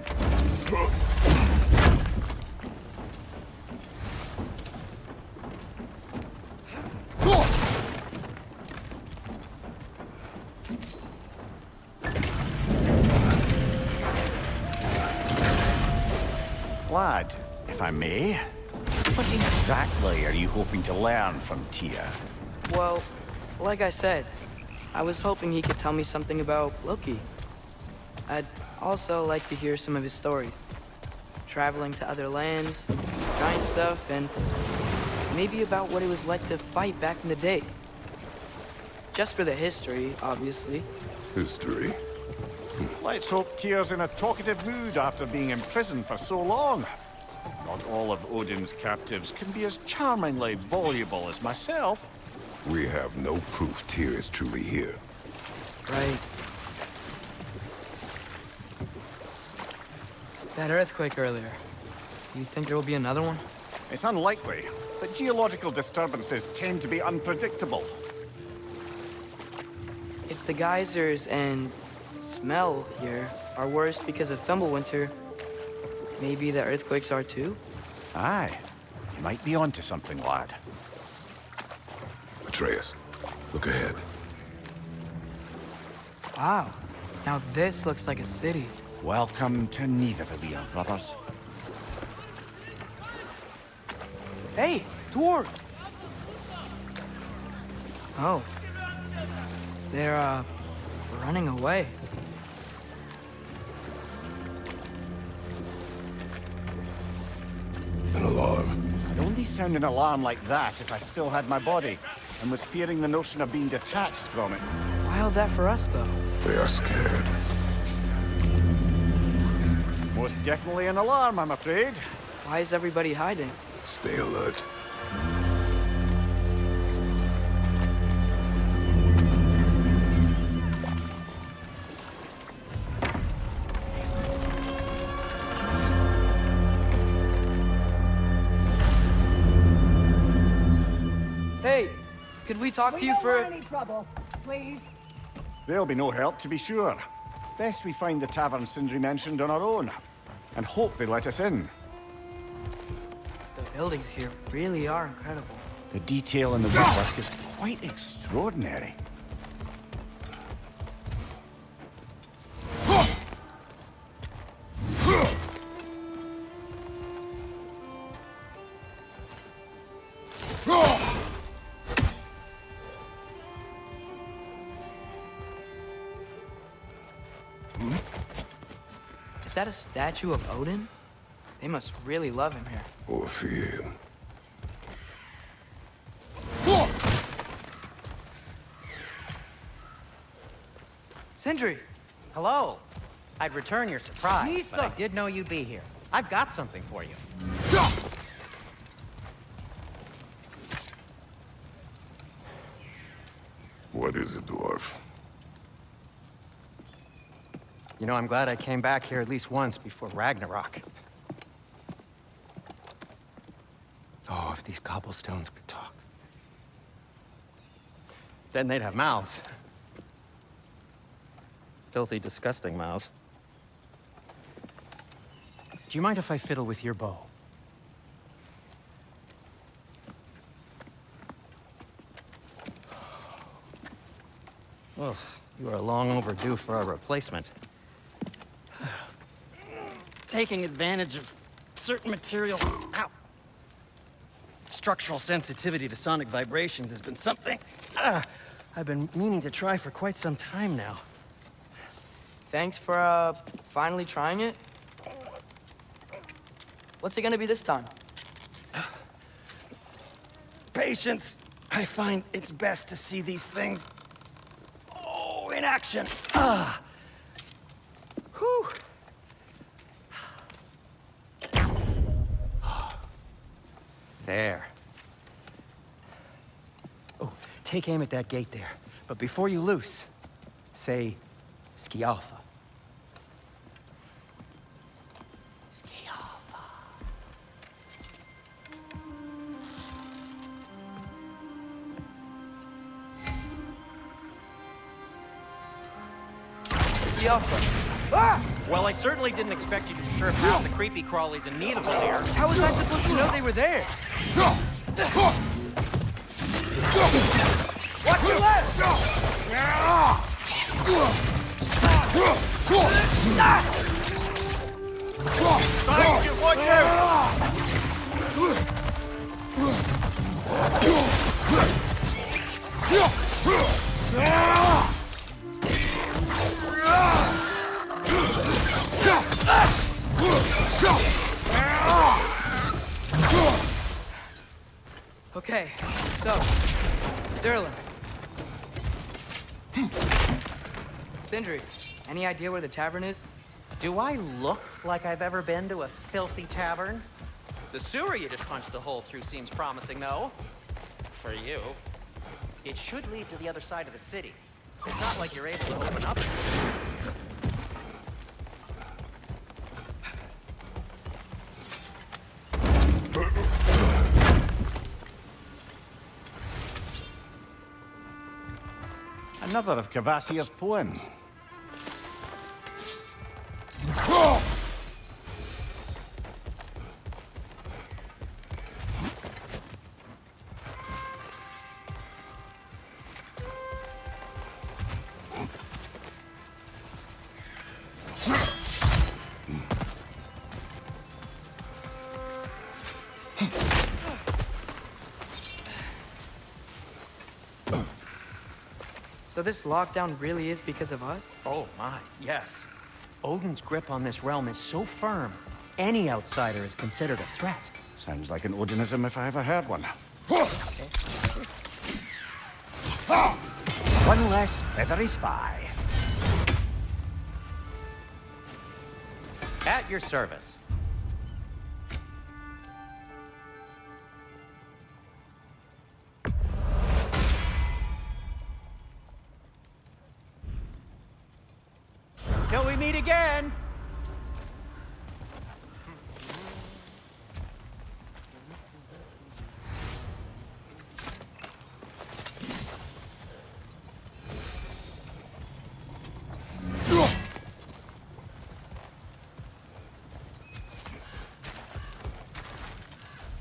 Lad, if I may, what exactly are you hoping to learn from Tyr? Well, like I said, I was hoping he could tell me something about Loki. I'd also like to hear some of his stories. Traveling to other lands, giant stuff, and Maybe about what it was like to fight back in the day. Just for the history, obviously. History. Let's hope Tyr's in a talkative mood after being imprisoned for so long. Not all of Odin's captives can be as charmingly voluble as myself. We have no proof Tyr is truly here. Right. That earthquake earlier. Do you think there will be another one? It's unlikely, but geological disturbances tend to be unpredictable. If the geysers and smell here are worse because of Fimbulwinter, maybe the earthquakes are too? Aye. You might be onto something, lad. Atreus, look ahead. Wow. Now this looks like a city. Welcome to Nidavellir, brothers. Hey, dwarves! Oh. They're, running away. An alarm. I'd only sound an alarm like that if I still had my body, and was fearing the notion of being detached from it. Wild that for us, though. They are scared. Most definitely an alarm, I'm afraid. Why is everybody hiding? Stay alert. Hey, could we talk to you for... any trouble, please. There'll be no help, to be sure. Best we find the tavern Sindri mentioned on our own, and hope they let us in. The buildings here really are incredible. The detail in the woodwork is quite extraordinary. Is that a statue of Odin? They must really love him here. Or fear him. Sindri! Hello. I'd return your surprise, but I did know you'd be here. I've got something for you. What is it, dwarf? You know, I'm glad I came back here at least once before Ragnarok. Oh, if these cobblestones could talk. Then they'd have mouths. Filthy, disgusting mouths. Do you mind if I fiddle with your bow? Well, you are long overdue for a replacement. Taking advantage of certain material... Ow! Structural sensitivity to sonic vibrations has been something I've been meaning to try for quite some time now. Thanks for, finally trying it. What's it gonna be this time? Patience. I find it's best to see these things... in action. Whew. There. Oh, take aim at that gate there. But before you loose, say, Skialfa. Skialfa. Ah! Well, I certainly didn't expect you to disturb half the creepy crawlies in Nidavellir. How was I supposed to know they were there? Watch your left! Thank you, watch out! Okay, so, Durlin. Sindri, any idea where the tavern is? Do I look like I've ever been to a filthy tavern? The sewer you just punched the hole through seems promising, though. For you. It should lead to the other side of the city. It's not like you're able to open up. Another of Kvasir's poems. So this lockdown really is because of us? Oh my, yes. Odin's grip on this realm is so firm, any outsider is considered a threat. Sounds like an Odinism if I ever heard one. One less feathery spy. At your service. Till we meet again!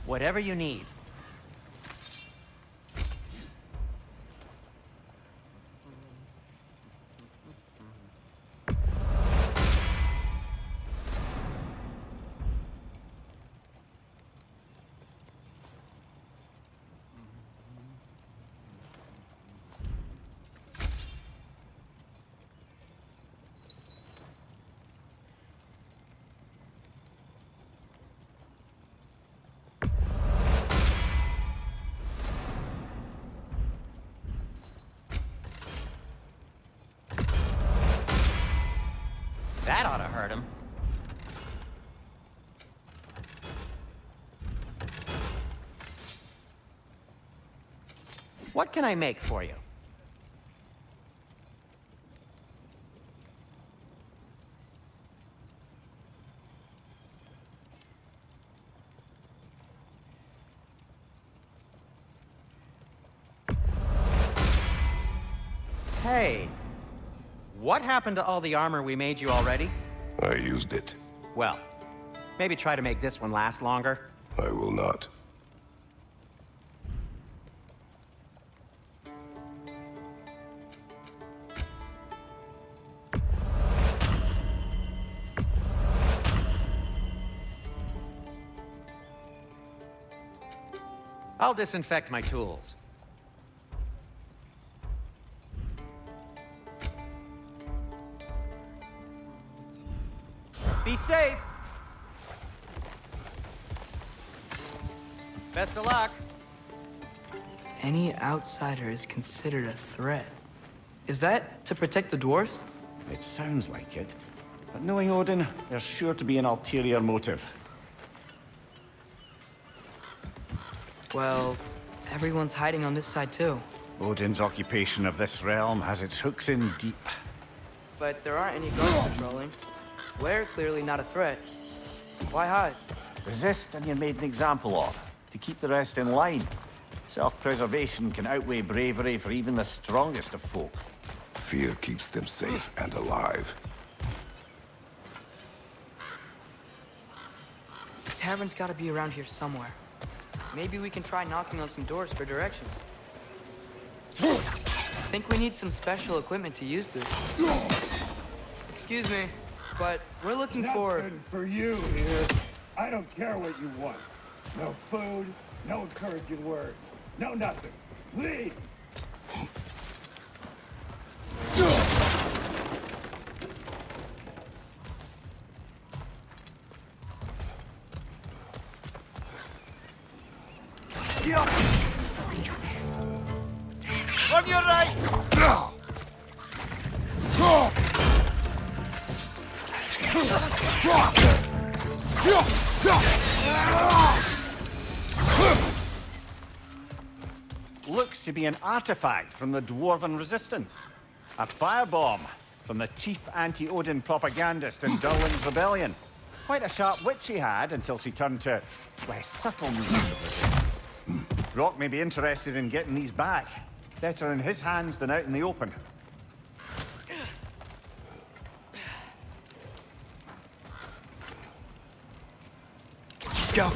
Whatever you need. That ought to hurt him. What can I make for you? Hey. What happened to all the armor we made you already? I used it. Well, maybe try to make this one last longer. I will not. I'll disinfect my tools. Be safe. Best of luck. Any outsider is considered a threat. Is that to protect the dwarves? It sounds like it. But knowing Odin, there's sure to be an ulterior motive. Well, everyone's hiding on this side too. Odin's occupation of this realm has its hooks in deep. But there aren't any guards patrolling. We're clearly not a threat. Why hide? Resist and you're made an example of, to keep the rest in line. Self-preservation can outweigh bravery for even the strongest of folk. Fear keeps them safe and alive. The tavern's gotta be around here somewhere. Maybe we can try knocking on some doors for directions. I think we need some special equipment to use this. Excuse me, but we're looking for... Nothing for you here. I don't care what you want. No food, no encouraging words, no nothing. Leave! Yeah. on your right! Looks to be an artifact from the Dwarven Resistance. A firebomb from the chief anti-Odin propagandist in Durlin's rebellion. Quite a sharp wit she had until she turned to less subtle means of resistance. Brock may be interested in getting these back. Better in his hands than out in the open. Go.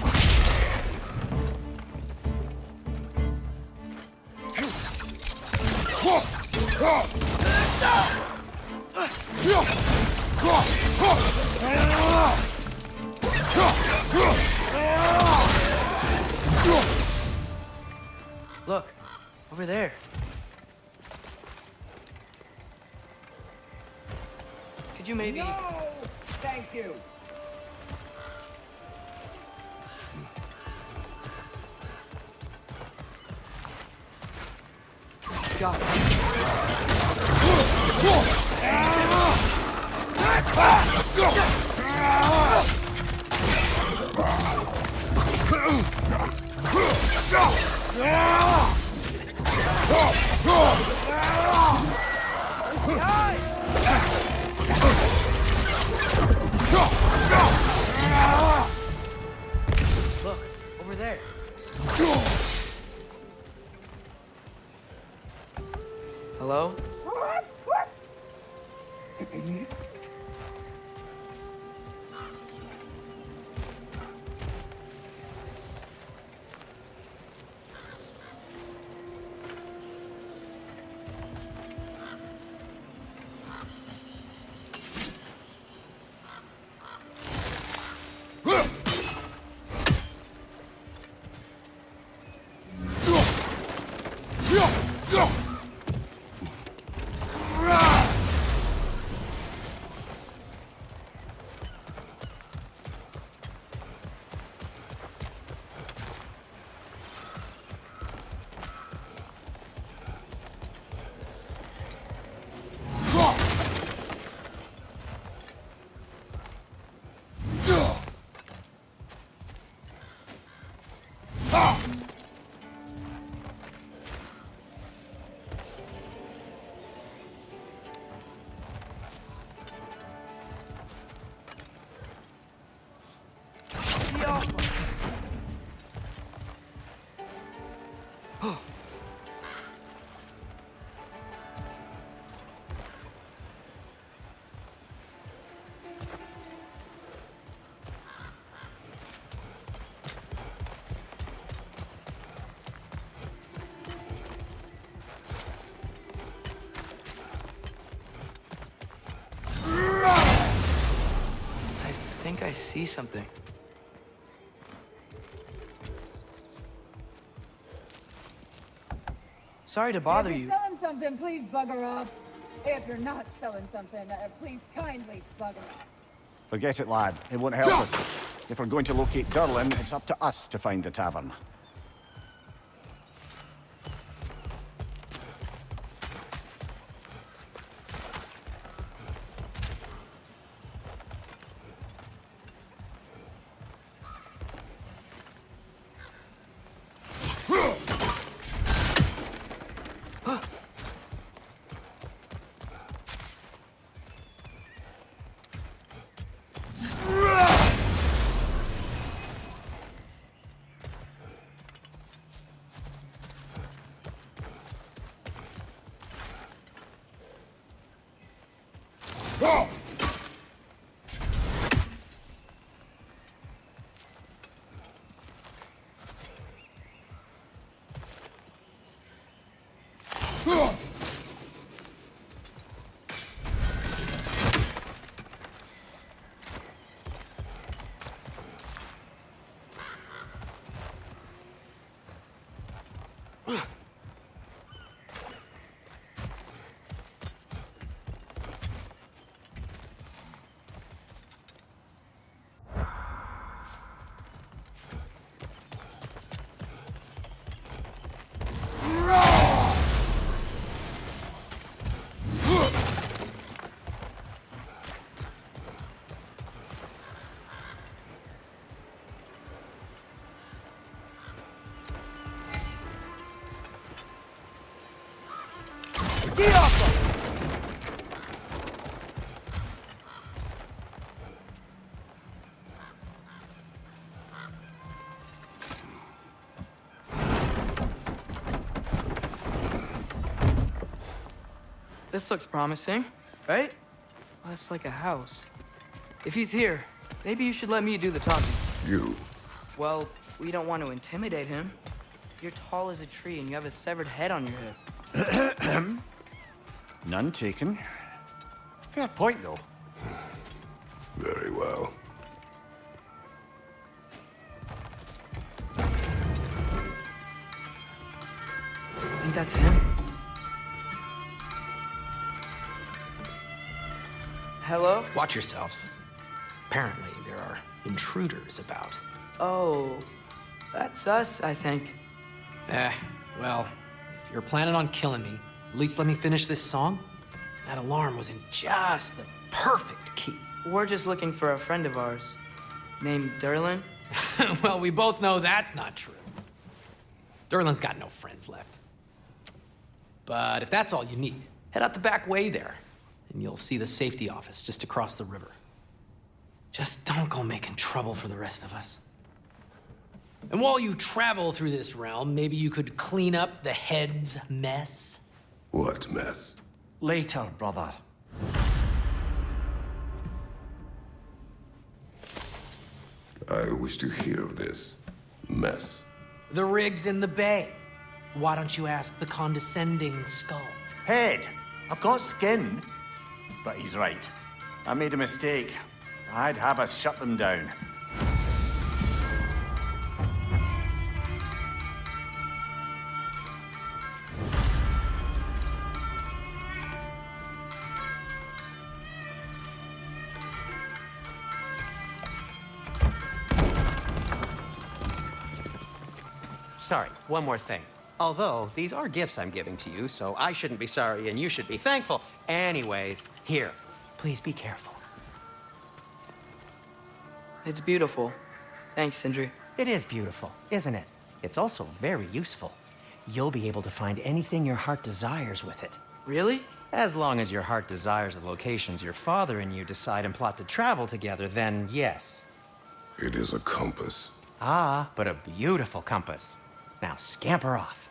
Look, over there. Could you maybe... No! Thank you. Got it. Look, over there. Hello? I think I see something. Sorry to bother if you. you're selling something, please bugger off. If you're not selling something, please kindly bugger off. Forget it, lad. It won't help us. If we're going to locate Durlin, it's up to us to find the tavern. Ski off them! This looks promising, right? Well, that's like a house. If he's here, maybe you should let me do the talking. You? Well, we don't want to intimidate him. You're tall as a tree and you have a severed head on your head. None taken. Fair point, though. Very well. I think that's him. Hello? Watch yourselves. Apparently, there are intruders about. Oh, that's us, I think. Well, if you're planning on killing me, at least let me finish this song. That alarm was in just the perfect key. We're just looking for a friend of ours, named Durlin. Well, we both know that's not true. Durlin's got no friends left. But if that's all you need, head out the back way there, and you'll see the safety office just across the river. Just don't go making trouble for the rest of us. And while you travel through this realm, maybe you could clean up the head's mess? What mess? Later, brother. I wish to hear of this mess. The rig's in the bay. Why don't you ask the condescending skull? Head, I've got skin. But he's right. I made a mistake. I'd have us shut them down. Sorry, one more thing. Although, these are gifts I'm giving to you, so I shouldn't be sorry and you should be thankful. Anyways, here, please be careful. It's beautiful. Thanks, Sindri. It is beautiful, isn't it? It's also very useful. You'll be able to find anything your heart desires with it. Really? As long as your heart desires the locations your father and you decide and plot to travel together, then yes. It is a compass. Ah, but a beautiful compass. Now scamper off.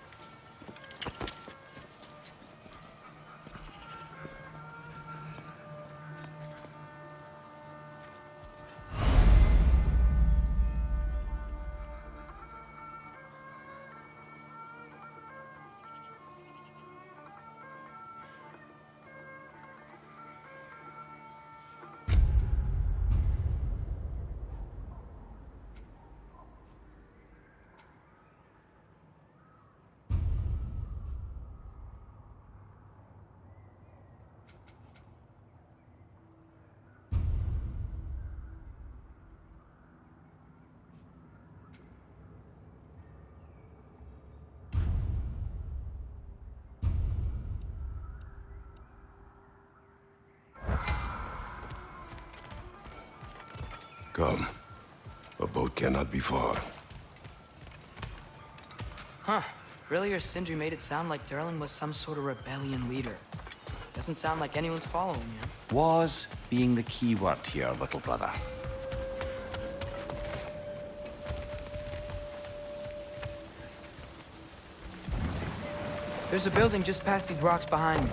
Come. A boat cannot be far. Huh. Earlier, Sindri made it sound like Durlin was some sort of rebellion leader. Doesn't sound like anyone's following him. Was being the key word here, little brother. There's a building just past these rocks behind me.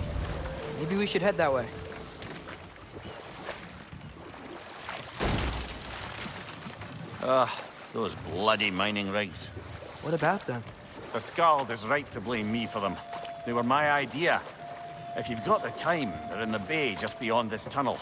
Maybe we should head that way. Those bloody mining rigs. What about them? The Skald is right to blame me for them. They were my idea. If you've got the time, they're in the bay just beyond this tunnel.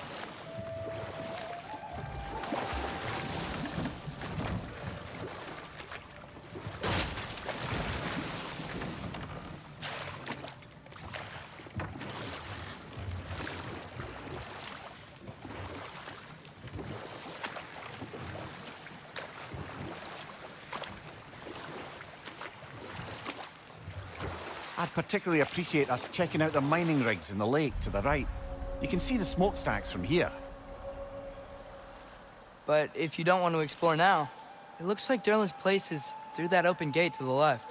I'd particularly appreciate us checking out the mining rigs in the lake to the right. You can see the smokestacks from here. But if you don't want to explore now, it looks like Durlin's place is through that open gate to the left.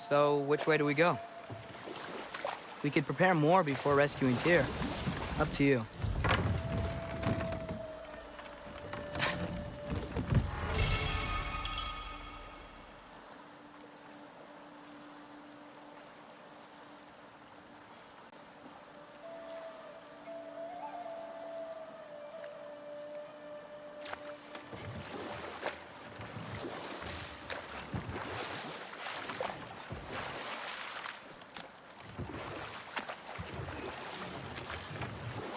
So, which way do we go? We could prepare more before rescuing Tyr. Up to you.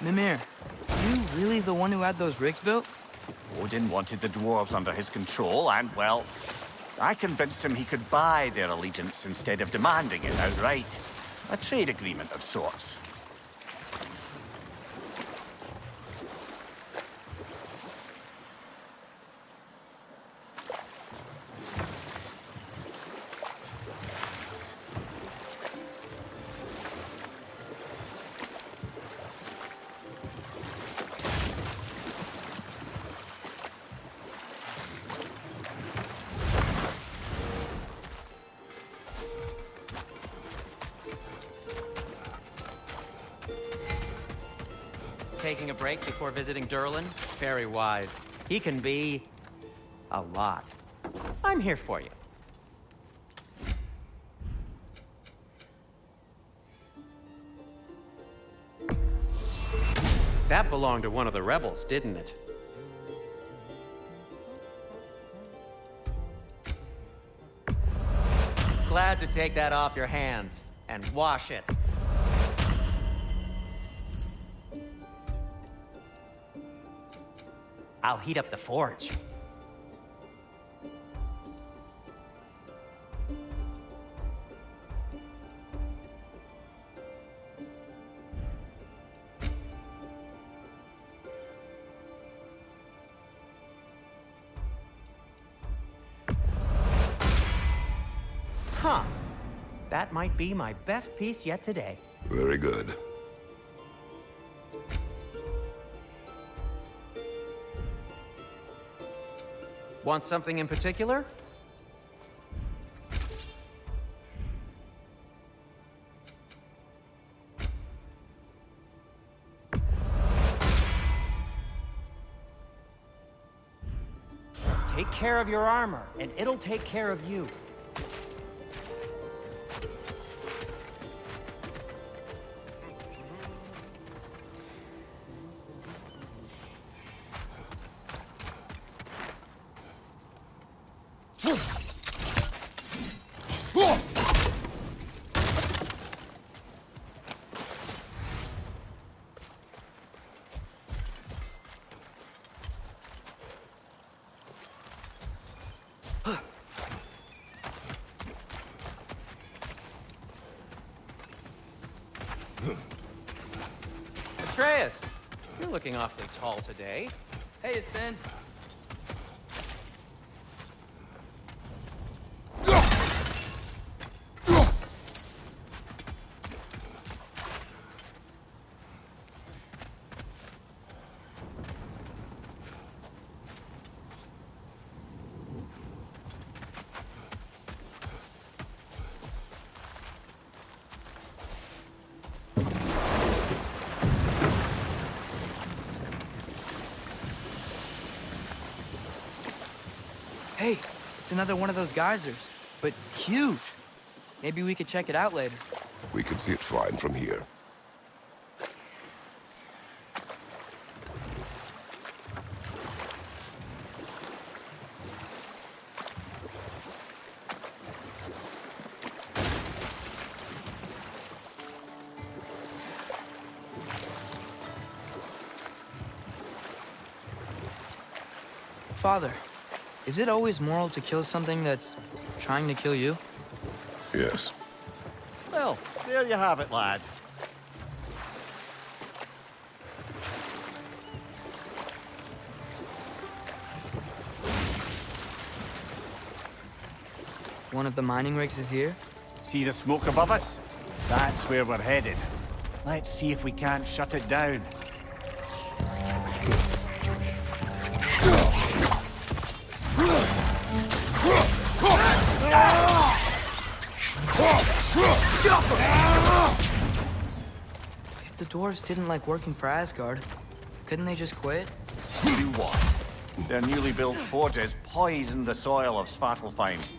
Mímir, you really the one who had those rigs built? Odin wanted the dwarves under his control, and, well, I convinced him he could buy their allegiance instead of demanding it outright. A trade agreement of sorts. Taking a break before visiting Durlin? Very wise. He can be... a lot. I'm here for you. That belonged to one of the rebels, didn't it? Glad to take that off your hands and wash it. I'll heat up the forge. Huh. That might be my best piece yet today. Very good. Want something in particular? Take care of your armor, and it'll take care of you. Atreus, you're looking awfully tall today. Hey, Sin. Hey, it's another one of those geysers, but huge. Maybe we could check it out later. We can see it fine from here. Father, is it always moral to kill something that's trying to kill you? Yes. Well, there you have it, lad. One of the mining rigs is here? See the smoke above us? That's where we're headed. Let's see if we can't shut it down. If the dwarves didn't like working for Asgard, couldn't they just quit? Do what? Their newly built forges poisoned the soil of Svartalfheim.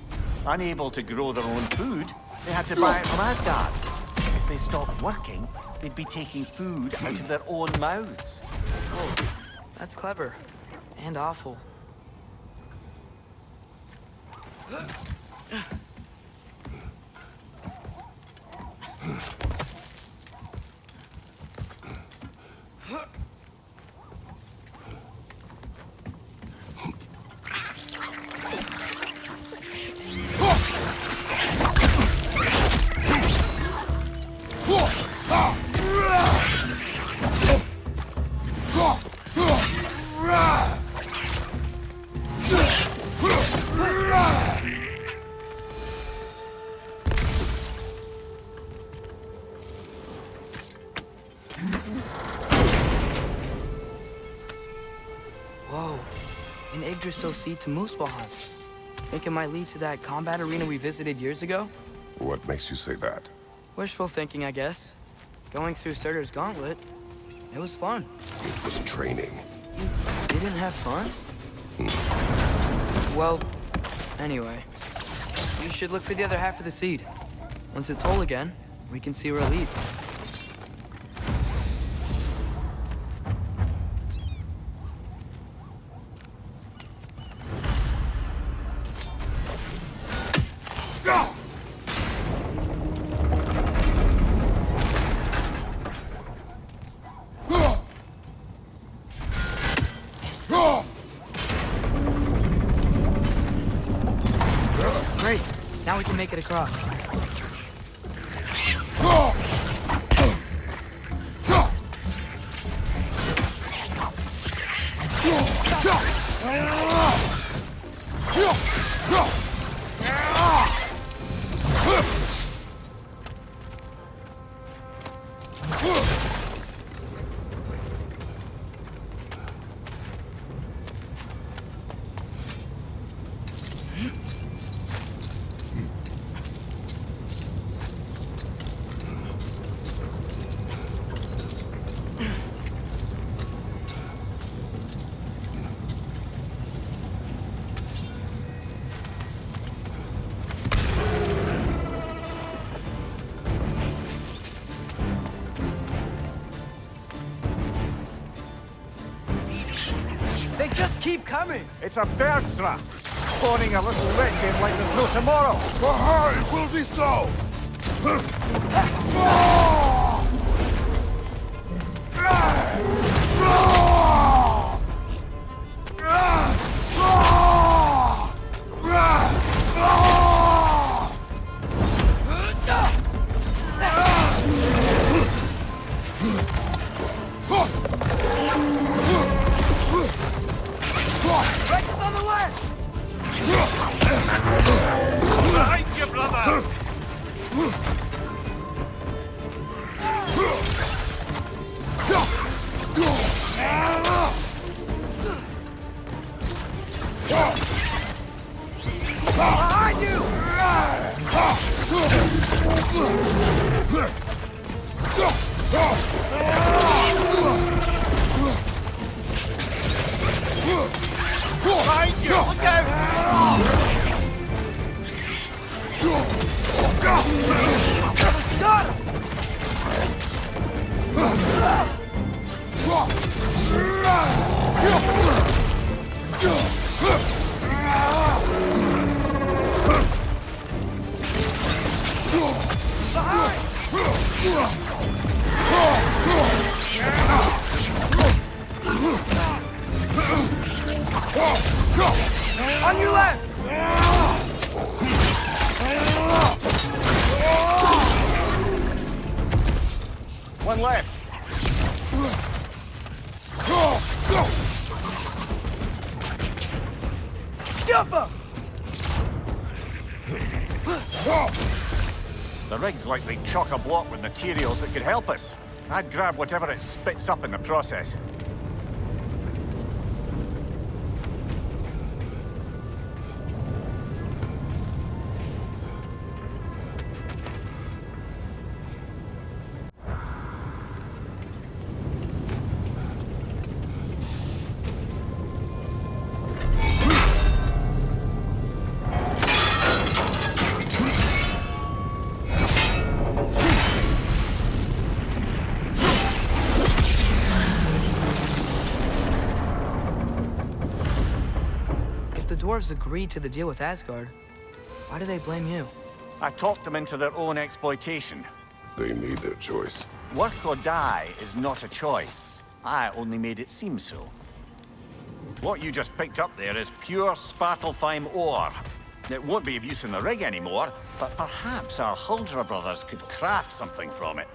Unable to grow their own food, they had to buy it from Asgard. If they stopped working, they'd be taking food out of their own mouths. Oh, that's clever. And awful. Whoa, an Yggdrasil seed to Muspelheim. Think it might lead to that combat arena we visited years ago? What makes you say that? Wishful thinking, I guess. Going through Surtur's gauntlet, it was fun. It was training. You didn't have fun? Well, anyway. You should look for the other half of the seed. Once it's whole again, we can see where it leads. Great. Now we can make it across. They just keep coming! It's a bird's trap, spawning a little witch in like there's no tomorrow. For her, it will be so! Behind you, brother! Behind you! Behind you! Look out! Got him! On your left! One left. Stuff him! The rig's likely chock-a-block with materials that could help us. I'd grab whatever it spits up in the process. dwarves agreed to the deal with Asgard, why do they blame you? I talked them into their own exploitation. They made their choice. Work or die is not a choice. I only made it seem so. What you just picked up there is pure Svartalfheim ore. It won't be of use in the rig anymore, but perhaps our Huldra brothers could craft something from it.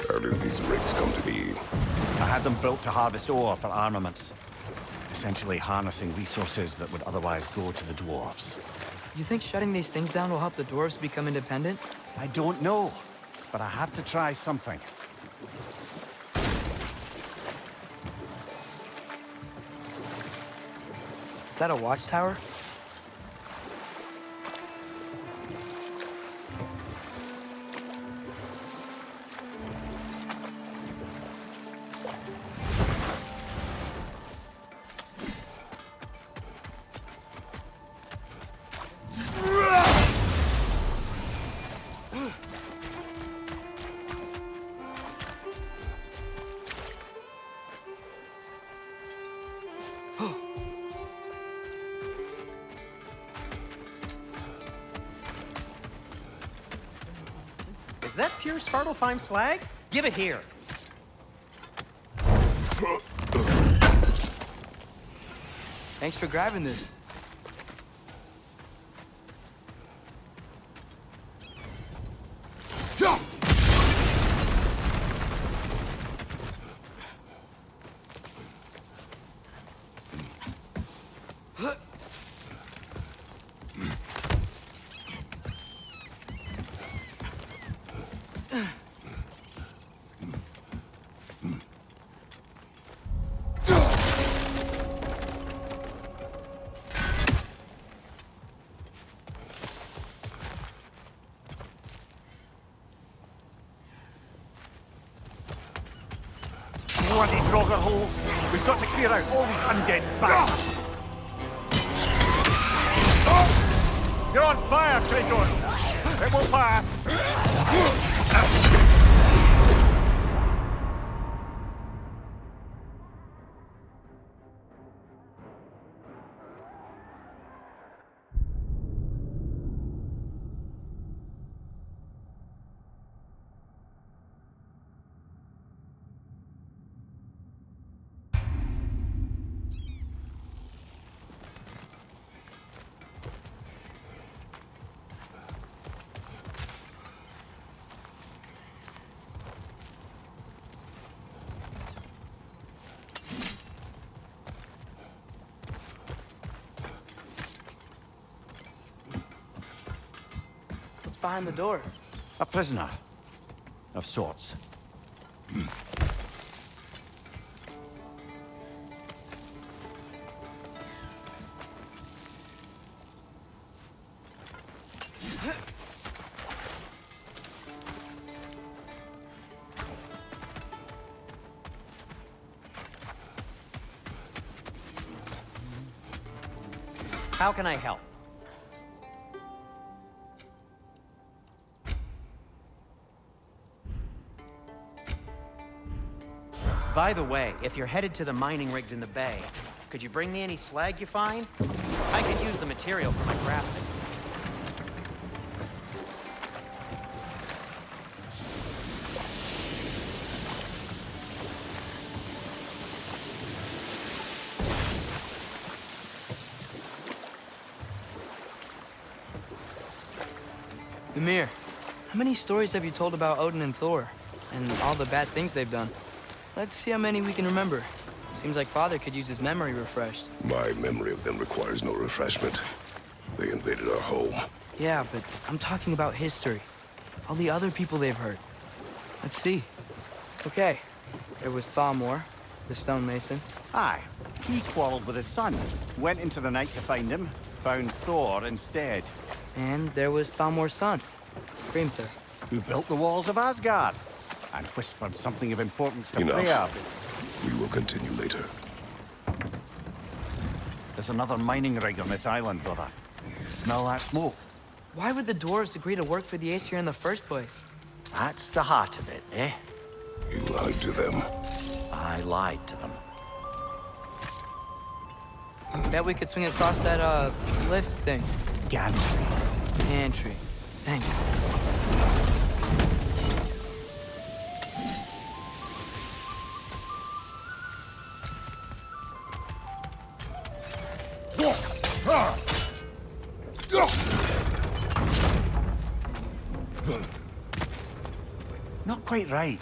How did these rigs come to be? I had them built to harvest ore for armaments. Essentially harnessing resources that would otherwise go to the dwarves. You think shutting these things down will help the dwarves become independent? I don't know, but I have to try something. Is that a watchtower? Is that pure Svartalfheim slag? Give it here. Thanks for grabbing this. Bloody Draugr holes! We've got to clear out all these undead bastards! You're on fire, Kratos! It will pass! Behind the door. A prisoner. Of sorts. How can I help? By the way, if you're headed to the mining rigs in the bay, could you bring me any slag you find? I could use the material for my crafting. Mímir, how many stories have you told about Odin and Thor? And all the bad things they've done? Let's see how many we can remember. Seems like Father could use his memory refreshed. My memory of them requires no refreshment. They invaded our home. Yeah, but I'm talking about history. All the other people they've hurt. Let's see. Okay, there was Thamor, the stonemason. Aye. He quarreled with his son. Went into the night to find him. Found Thor instead. And there was Thamor's son, Grimthur. Who built the walls of Asgard. And whispered something of importance to Enough. Freya. We will continue later. There's another mining rig on this island, brother. Smell that smoke? Why would the dwarves agree to work for the Aesir in the first place? That's the heart of it, eh? You lied to them. I lied to them. Bet we could swing across that, lift thing. Gantry. Gantry. Thanks. Not quite right.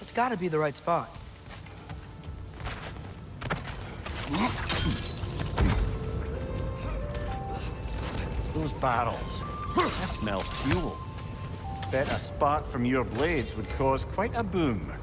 It's gotta be the right spot. Those barrels. I smell fuel. Bet a spark from your blades would cause quite a boom.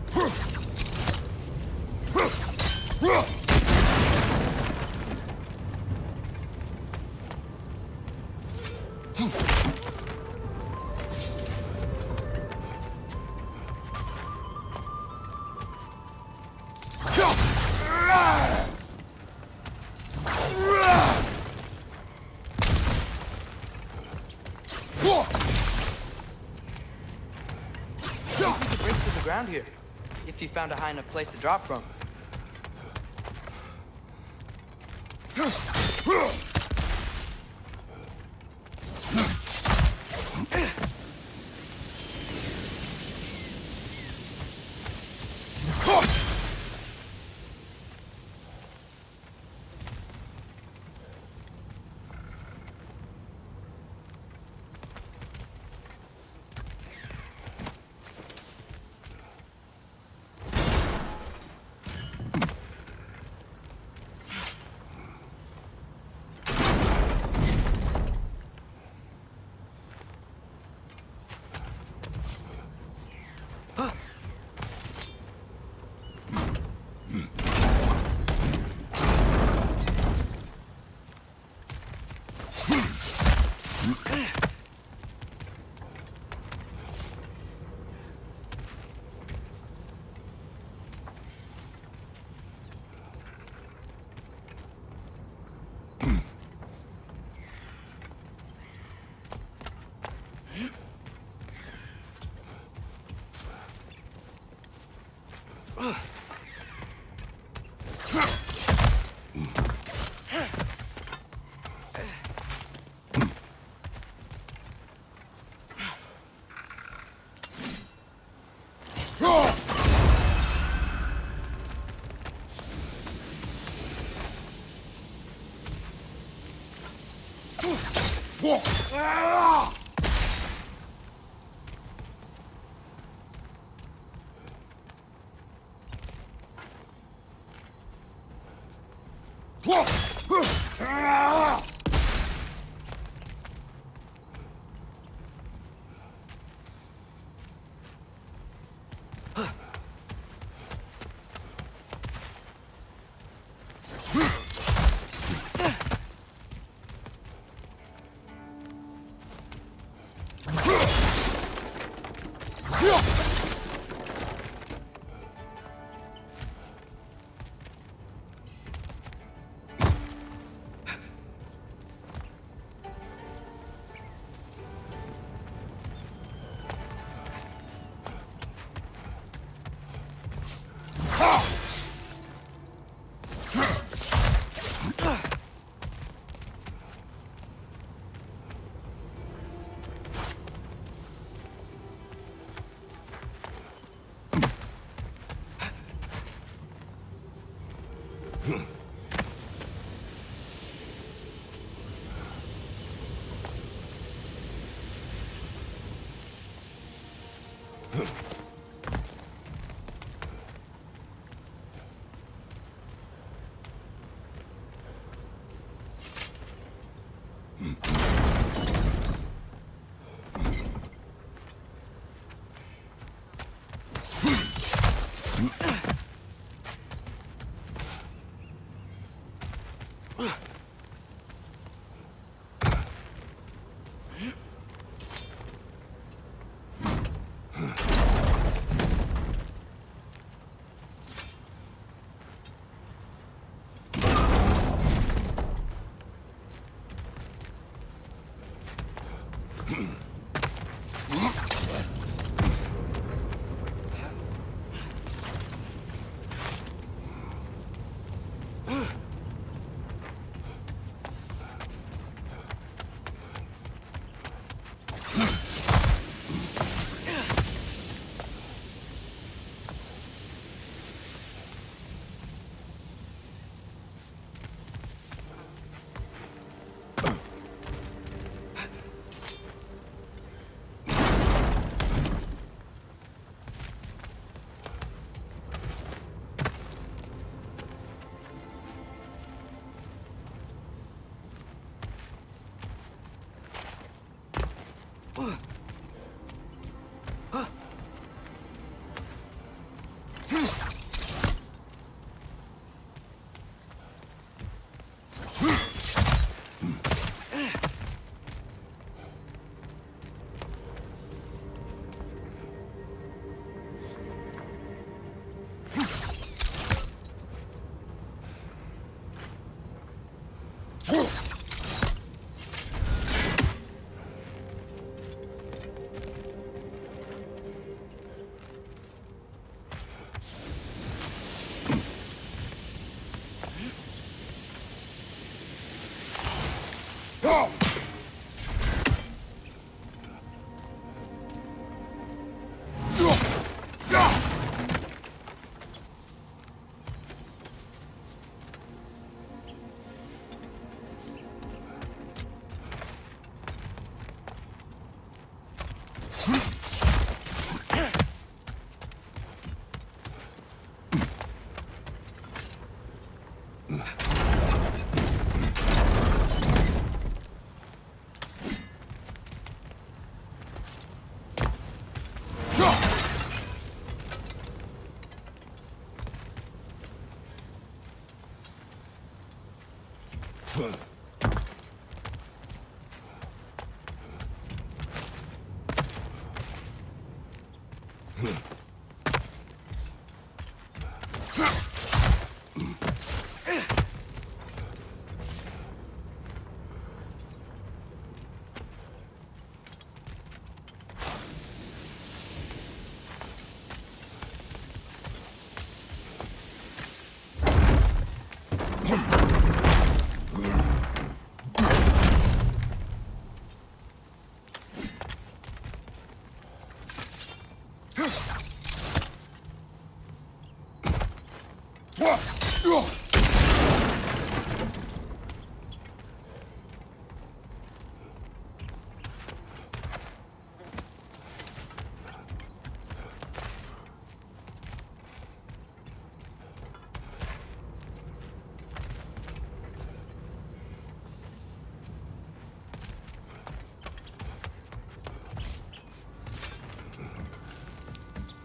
Around here, if you found a high enough place to drop from.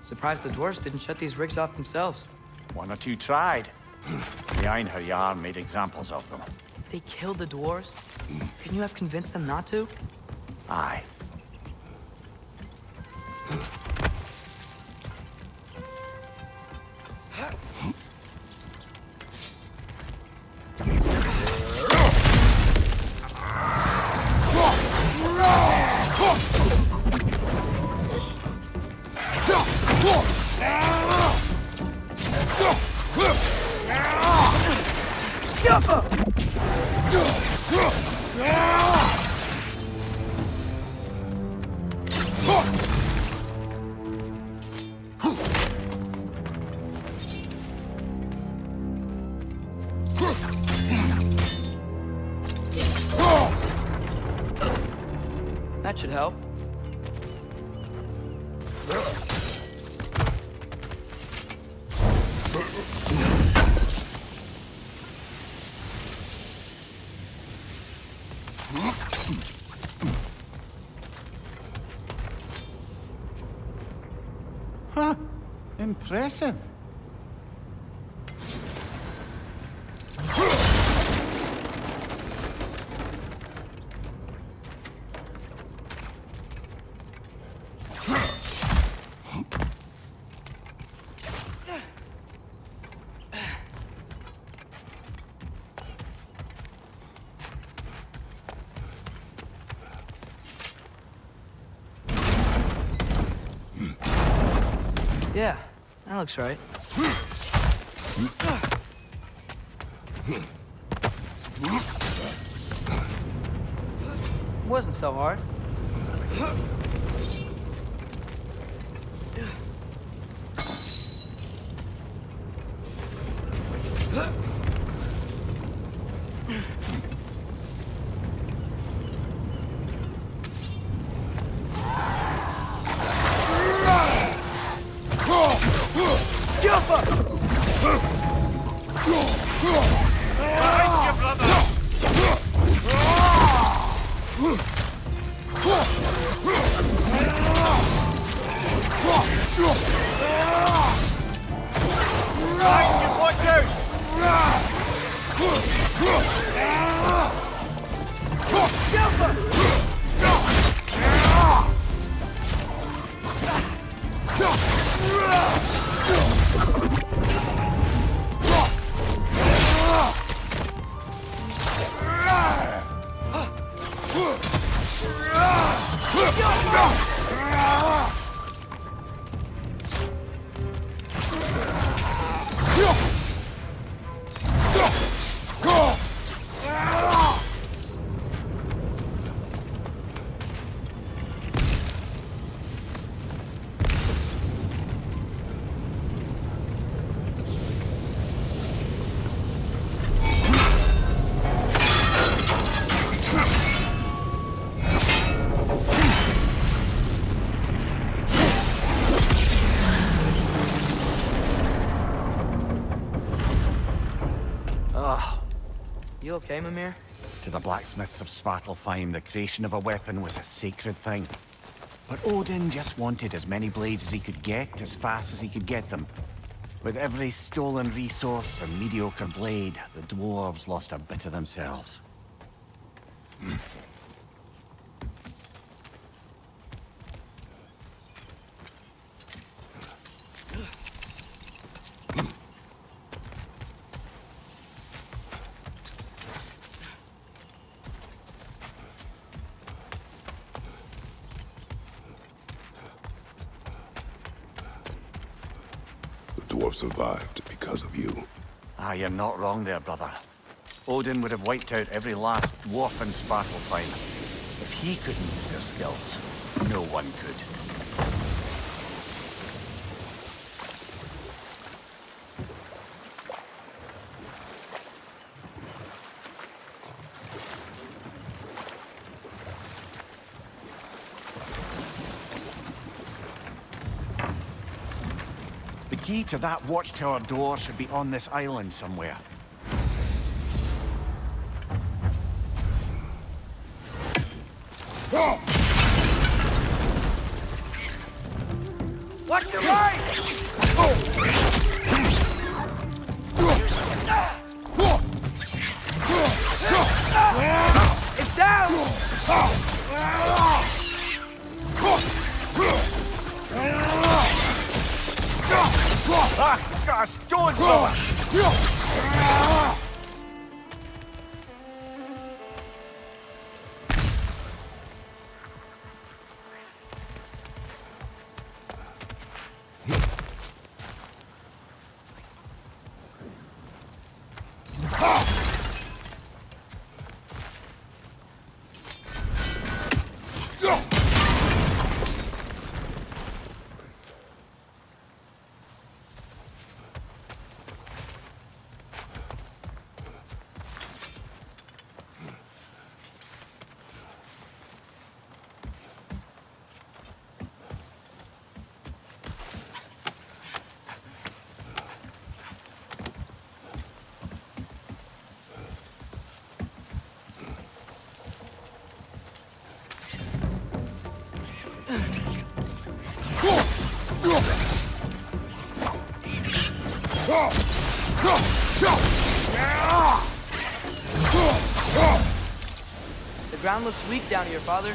Surprised the dwarves didn't shut these rigs off themselves. One or two tried. The Einherjar made examples of them. They killed the dwarves? Couldn't you have convinced them not to? Aye. That should help. Huh. Impressive. Yeah, that looks right. Wasn't so hard. Watch out! You okay, Mímir? To the blacksmiths of Svartalfheim, the creation of a weapon was a sacred thing. But Odin just wanted as many blades as he could get, as fast as he could get them. With every stolen resource or mediocre blade, the dwarves lost a bit of themselves. The dwarf survived because of you. Ah, you're not wrong there, brother. Odin would have wiped out every last dwarf in Svartalfheim. If he couldn't use their skills, no one could. The key to that watchtower door should be on this island somewhere. Watch your right! It's down! Ah, got a stone thrower! The ground looks weak down here, Father.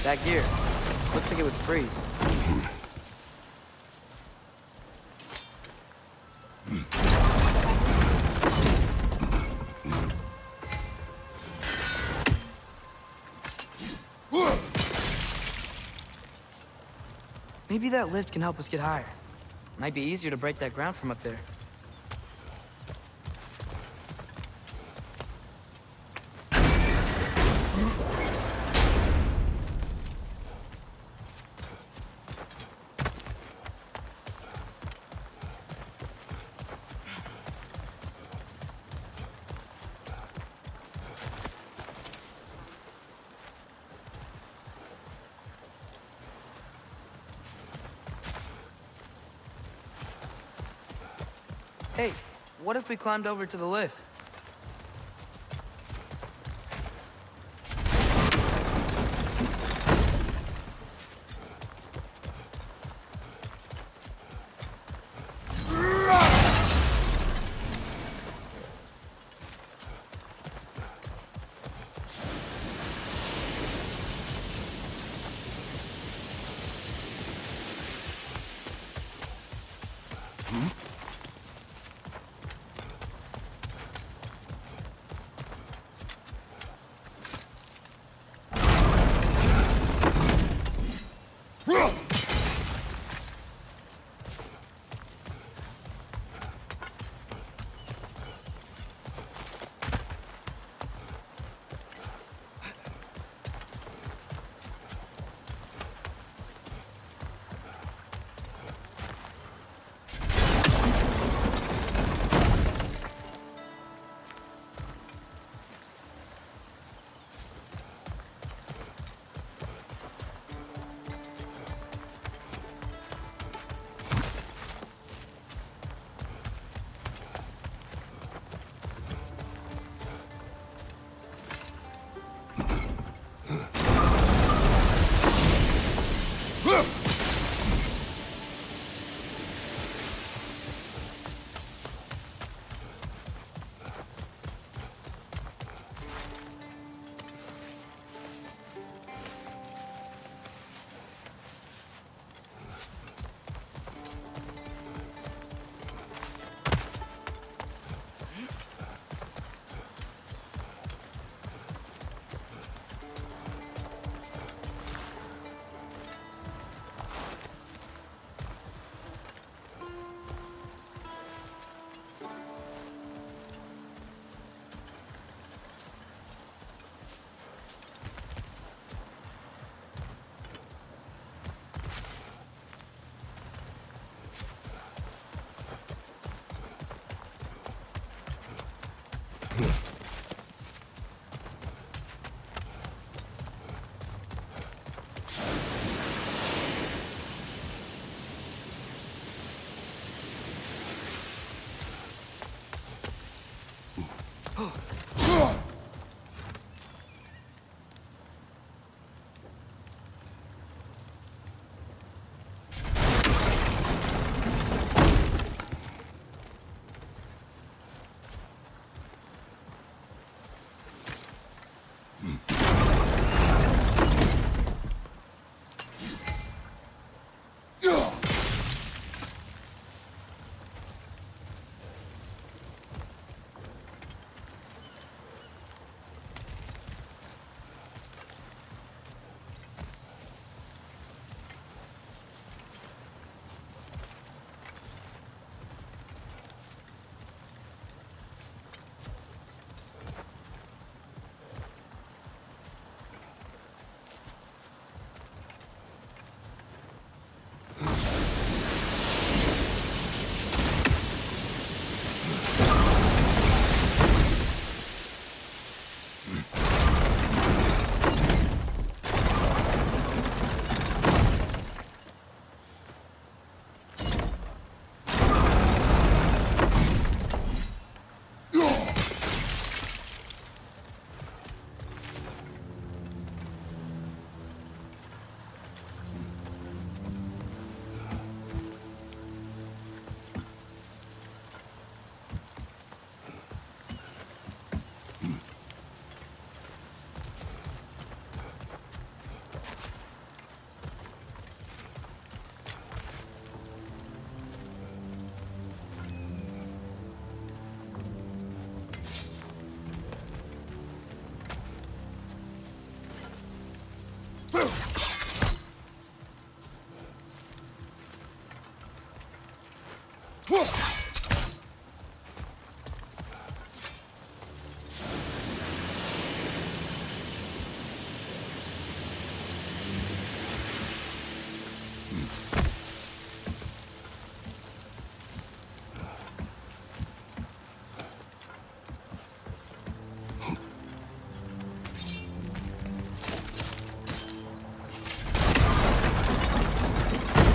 That gear. Looks like it would freeze. Maybe that lift can help us get higher. Might be easier to break that ground from up there. Hey, what if we climbed over to the lift?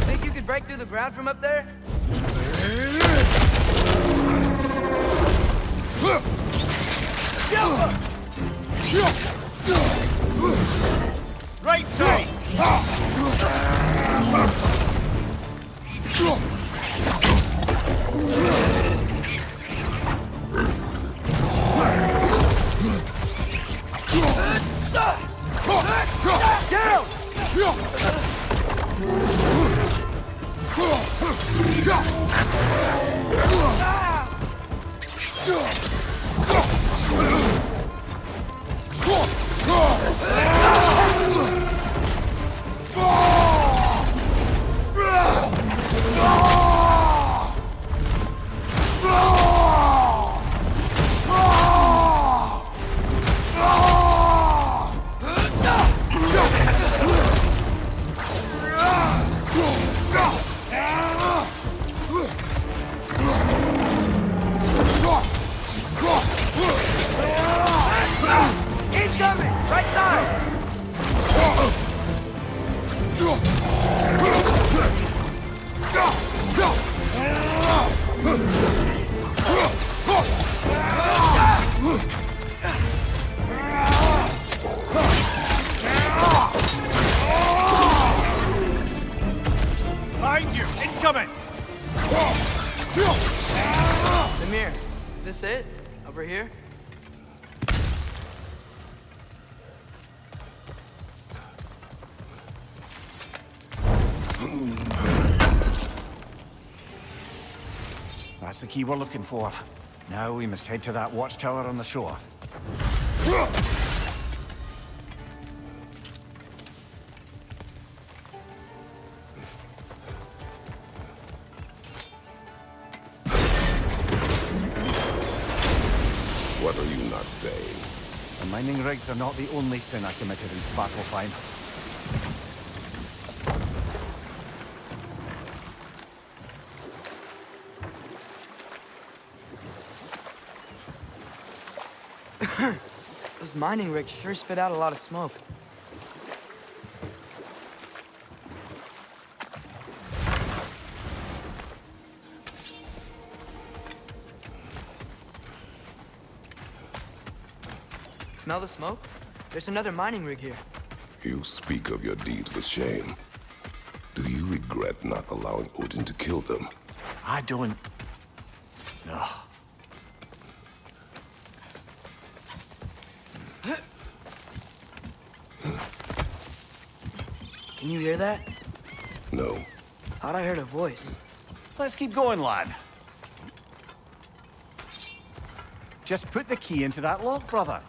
Think you could break through the ground from up there? Right side! Incoming! Right side! Behind you! Incoming! Mímir, is this it? Over here? That's the key we're looking for. Now we must head to that watchtower on the shore. What are you not saying? The mining rigs are not the only sin I committed in Svartalfheim. Those mining rigs sure spit out a lot of smoke. Smell the smoke? There's another mining rig here. You speak of your deeds with shame. Do you regret not allowing Odin to kill them? I don't... No. Can you hear that? No. Thought I heard a voice. Let's keep going, lad. Just put the key into that lock, brother.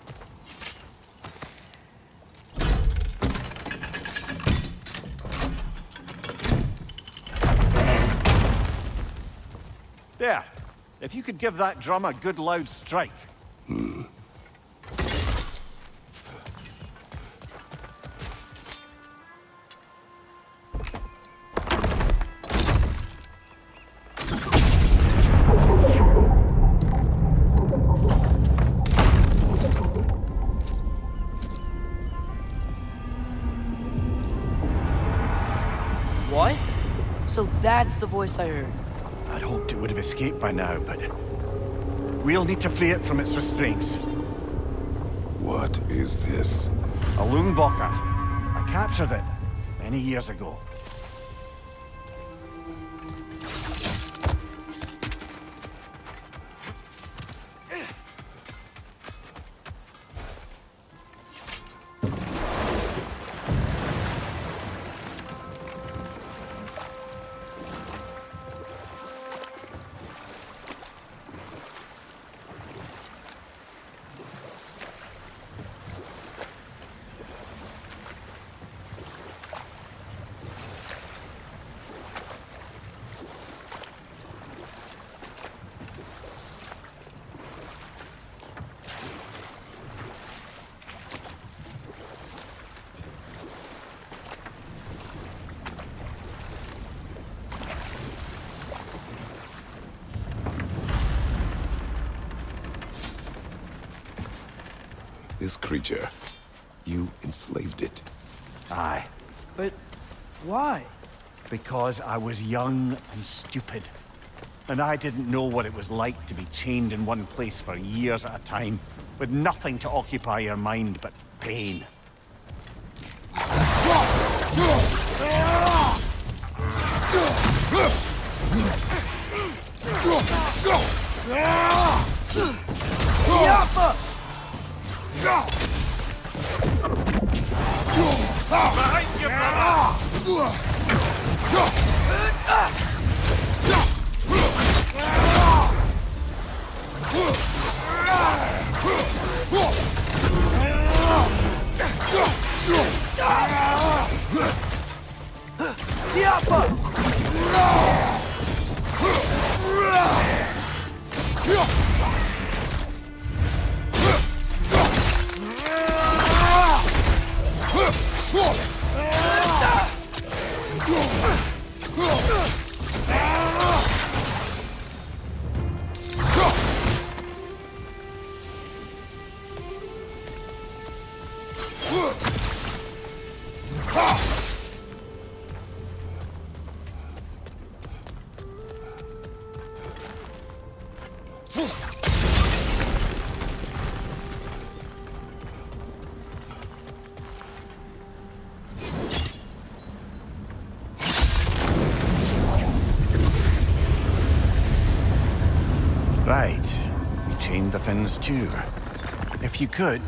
There. If you could give that drum a good loud strike. What? So that's the voice I heard. I'd hoped it would have escaped by now, but... we'll need to free it from its restraints. What is this? A Lungbocker. I captured it many years ago. this creature. You enslaved it. Aye. But why? Because I was young and stupid. And I didn't know what it was like to be chained in one place for years at a time, with nothing to occupy your mind but pain. Behind you, brother! Right. We chained the Finns too. If you could...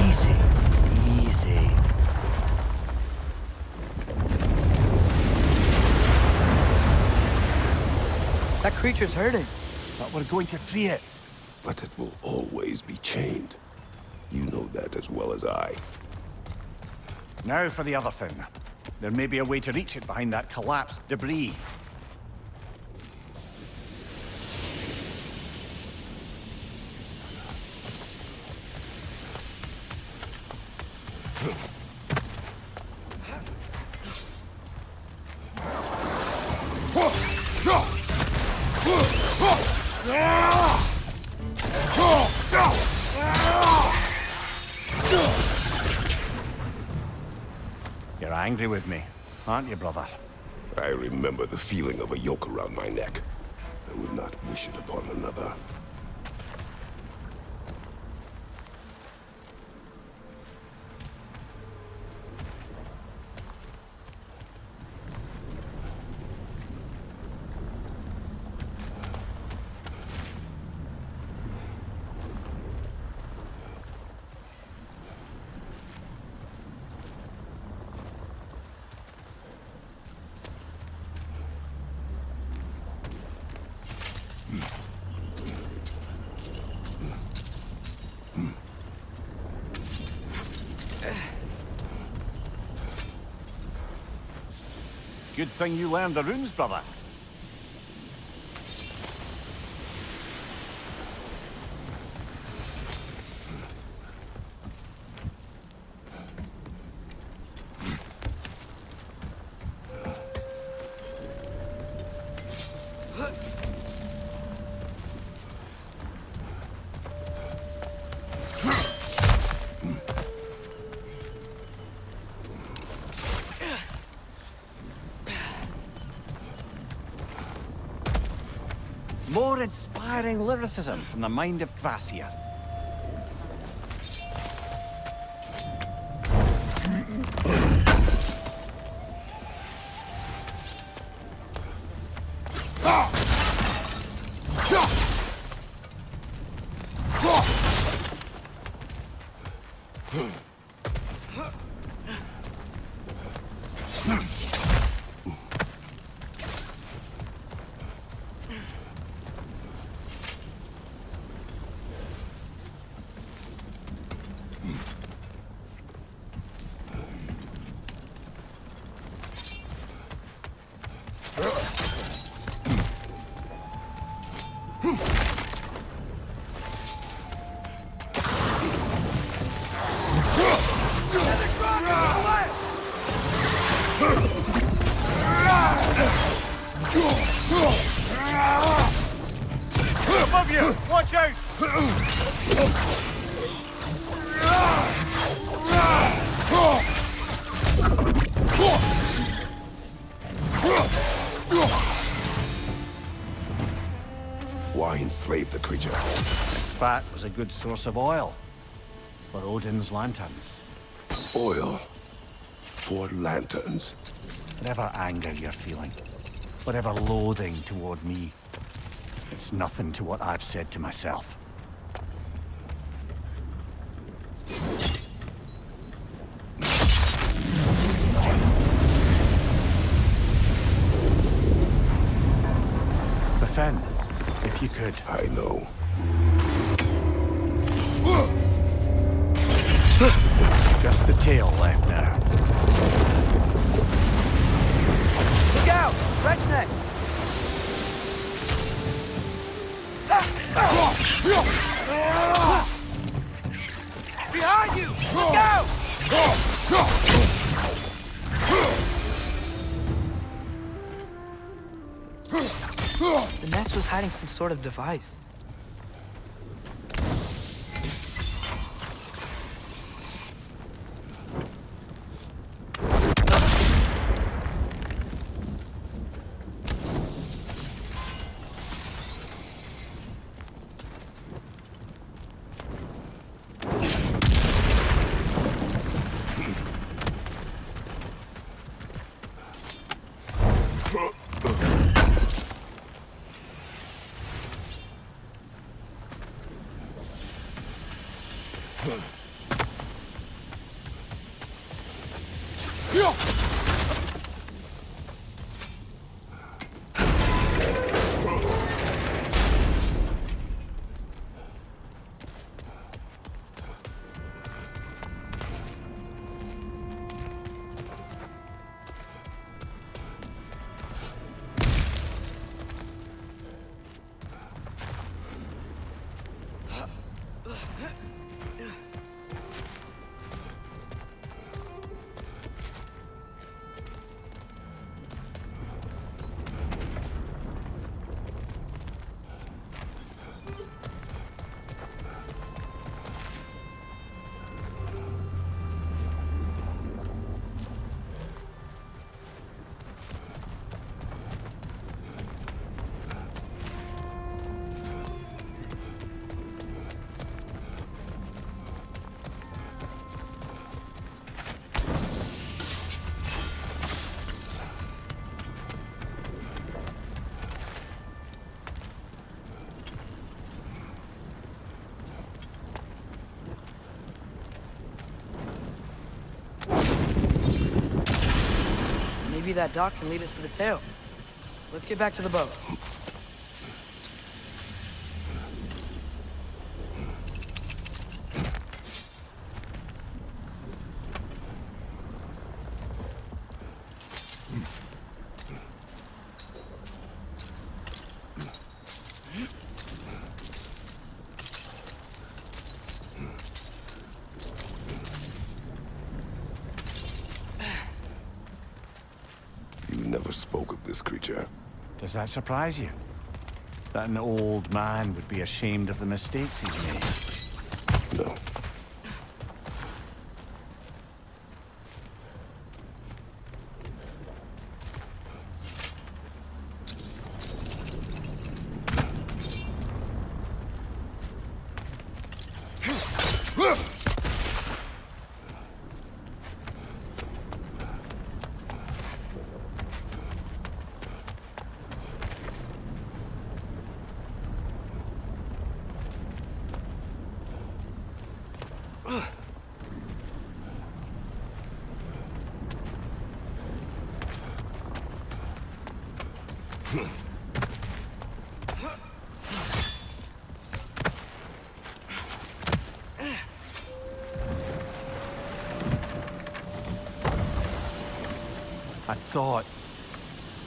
Easy. Easy. That creature's hurting. But we're going to free it. But it will always be chained. You know that as well as I. Now for the other Finn. There may be a way to reach it behind that collapsed debris. You're angry with me, aren't you, brother? I remember the feeling of a yoke around my neck. I would not wish it upon another. Good thing you learned the runes, brother. More inspiring lyricism from the mind of Kvasir. of you! Watch out! Why enslave the creature? Its fat was a good source of oil for Odin's lanterns. Oil for lanterns. Whatever anger you're feeling, whatever loathing toward me, it's nothing to what I've said to myself. Defend, if you could. I know. Just the tail left now. Look out! Red's neck! Behind you! Look out! The nest was hiding some sort of device. Maybe that dock can lead us to the tail. Let's get back to the boat. Never spoke of this creature. Does that surprise you? That an old man would be ashamed of the mistakes he's made? No.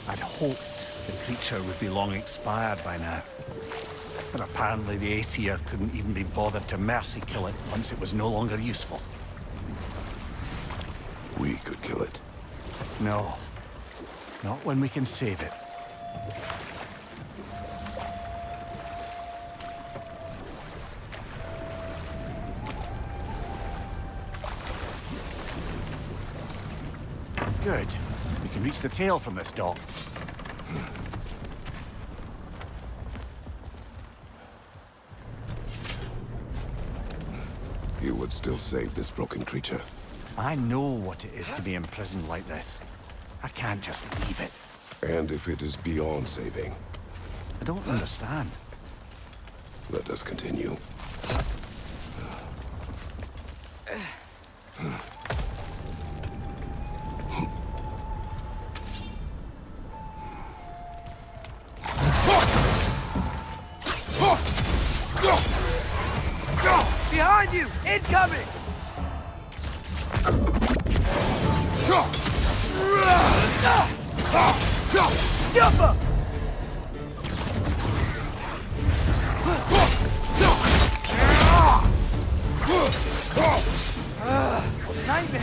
I'd hoped the creature would be long expired by now. But apparently the Aesir couldn't even be bothered to mercy kill it once it was no longer useful. We could kill it. No. Not when we can save it. Good. We can reach the tail from this dock. You would still save this broken creature. I know what it is to be imprisoned like this. I can't just leave it. And if it is beyond saving, I don't understand. let us continue. Behind you! Incoming! Jumper! Nightmare!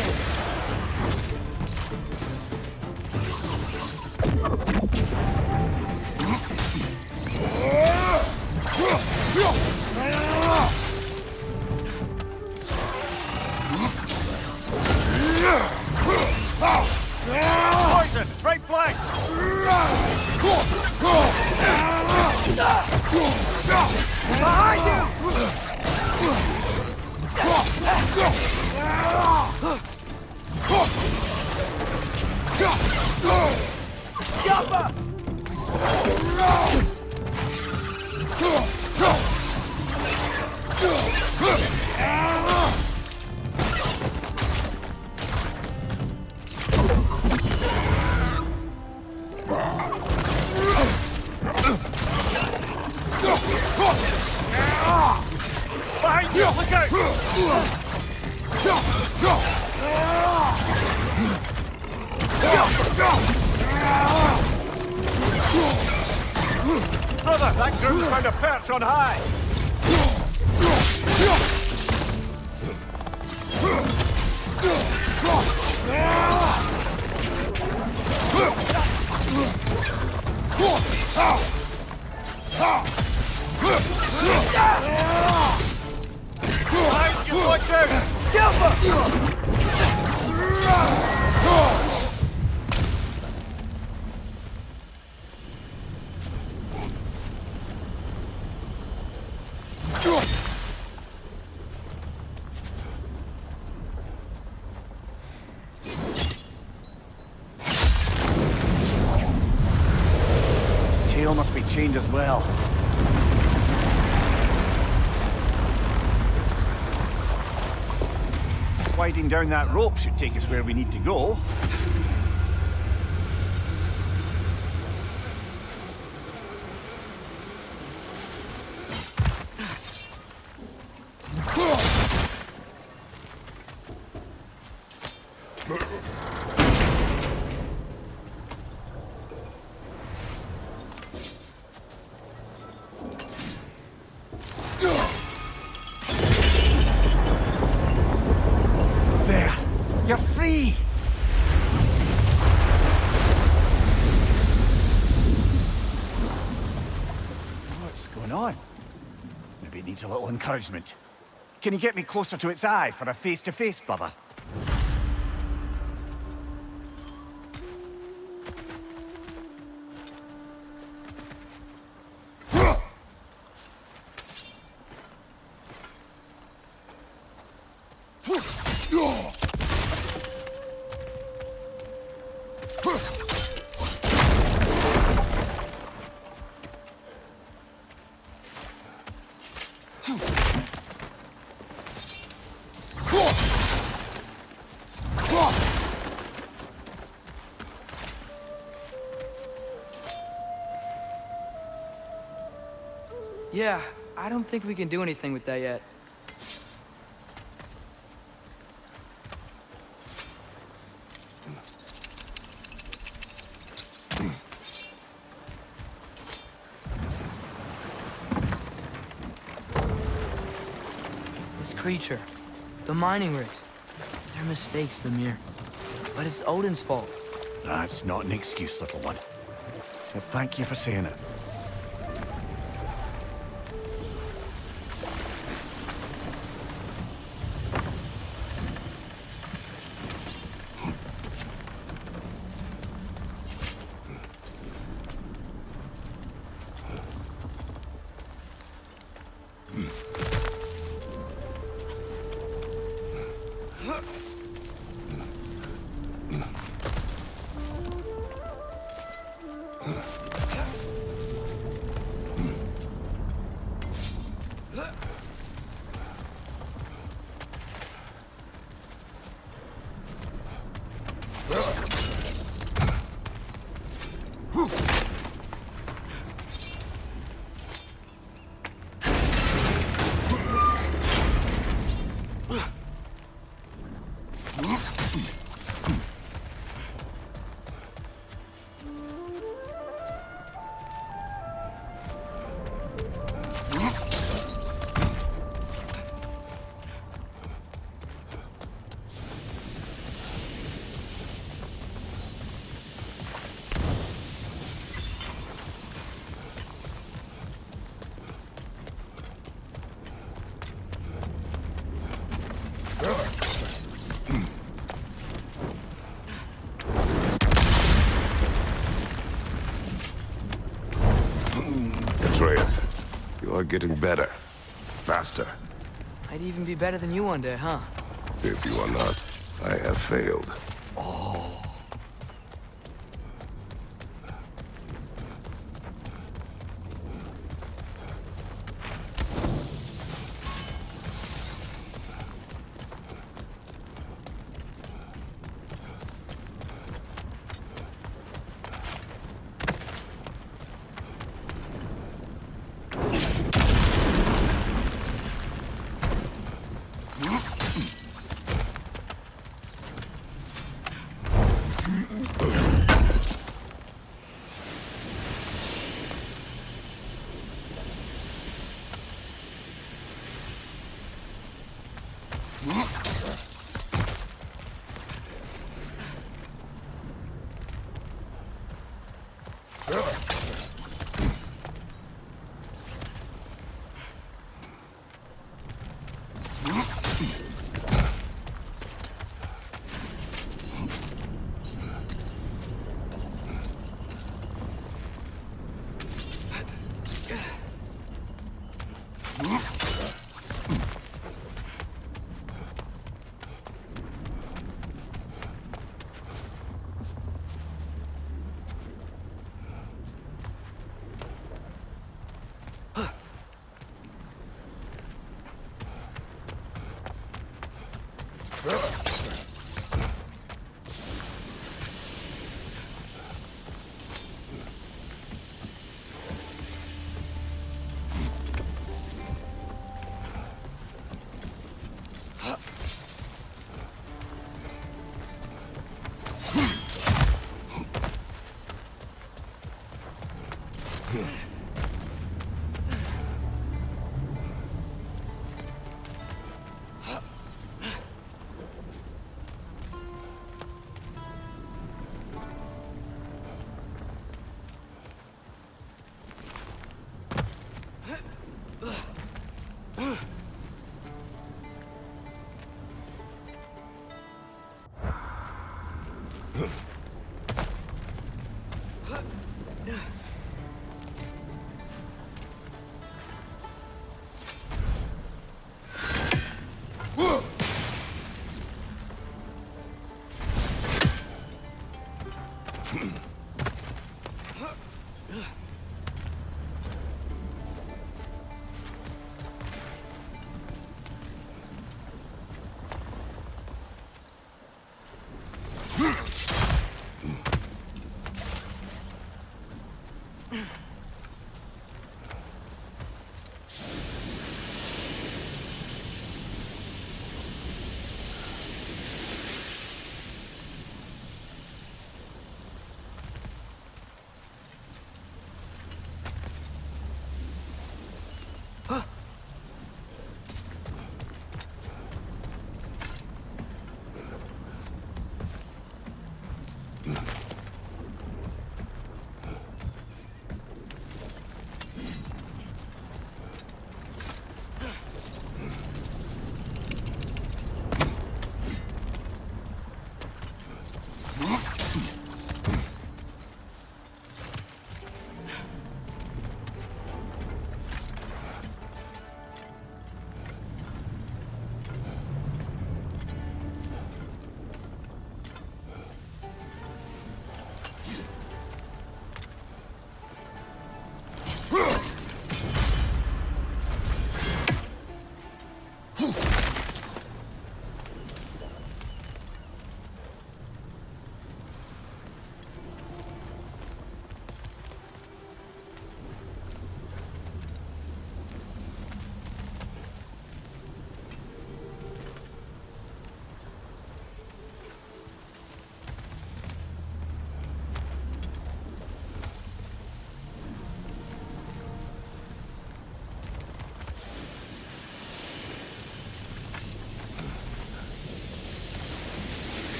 Poison! Right flank! Behind you! Jumper! Behind you! Look out! Brother, that group's found a perch on high! Behind you, watch out! Tail must be chained as well. Sliding down that rope should take us where we need to go. There! You're free! What's going on? Maybe it needs a little encouragement. Can you get me closer to its eye for a face-to-face, brother? Yeah, I don't think we can do anything with that yet. This creature, the mining rigs, they're mistakes, Mímir. But it's Odin's fault. That's not an excuse, little one. But thank you for saying it. Atreus, you are getting better. Faster. I'd even be better than you one day, huh? If you are not, I have failed.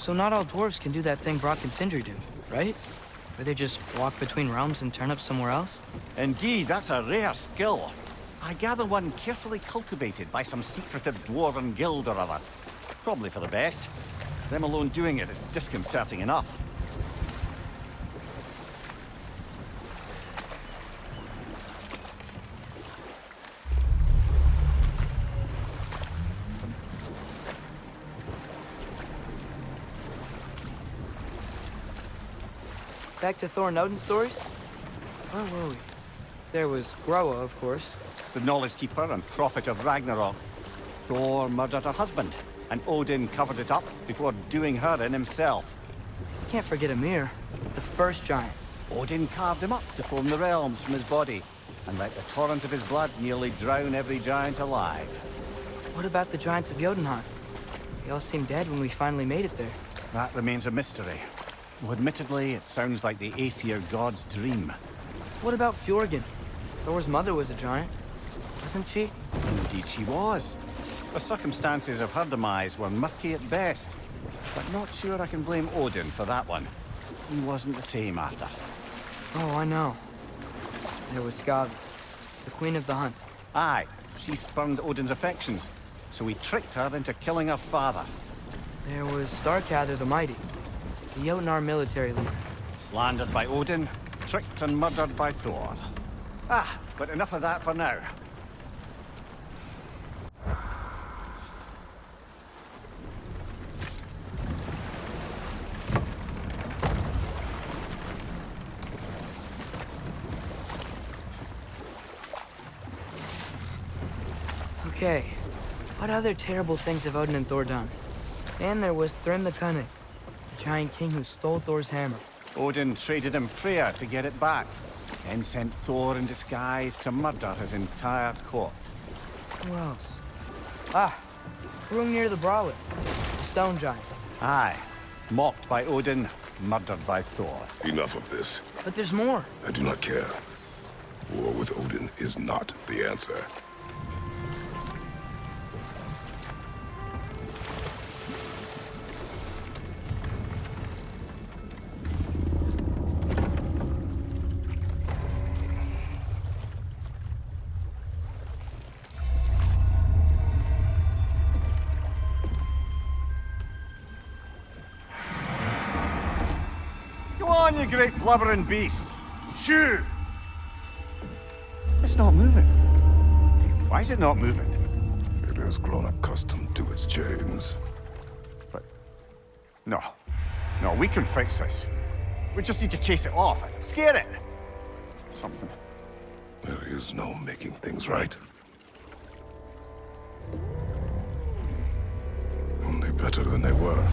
So not all dwarves can do that thing Brock and Sindri do, right? Where they just walk between realms and turn up somewhere else? Indeed, that's a rare skill. I gather one carefully cultivated by some secretive dwarven guild or other. Probably for the best. Them alone doing it is disconcerting enough. Back to Thor and Odin stories? Where were we? There was Gróa, of course. The knowledge keeper and prophet of Ragnarok. Thor murdered her husband, and Odin covered it up before doing her in himself. Can't forget Ymir, the first giant. Odin carved him up to form the realms from his body, and let the torrent of his blood nearly drown every giant alive. What about the giants of Jotunheim? They all seemed dead when we finally made it there. That remains a mystery. Though admittedly, it sounds like the Aesir god's dream. What about Fjorgyn? Thor's mother was a giant, wasn't she? Indeed she was. The circumstances of her demise were murky at best, but not sure I can blame Odin for that one. He wasn't the same after. Oh, I know. There was Skadi, the queen of the hunt. Aye, she spurned Odin's affections, so he tricked her into killing her father. There was Starkadr the Mighty, the Jotnar military leader. Slandered by Odin, tricked and murdered by Thor. Ah, but enough of that for now. Okay, what other terrible things have Odin and Thor done? And there was Thrym the Cunning, the giant king who stole Thor's hammer. Odin traded him Freya to get it back, then sent Thor in disguise to murder his entire court. Who else? Ah, Hrungnir the Brawler, the stone giant. Aye, mocked by Odin, murdered by Thor. Enough of this. But there's more. I do not care. War with Odin is not the answer. Go on, you great blubbering beast! Shoot! It's not moving. Why is it not moving? It has grown accustomed to its chains. But... No. No, we can fix this. We just need to chase it off and scare it. Something. There is no making things right. Only better than they were.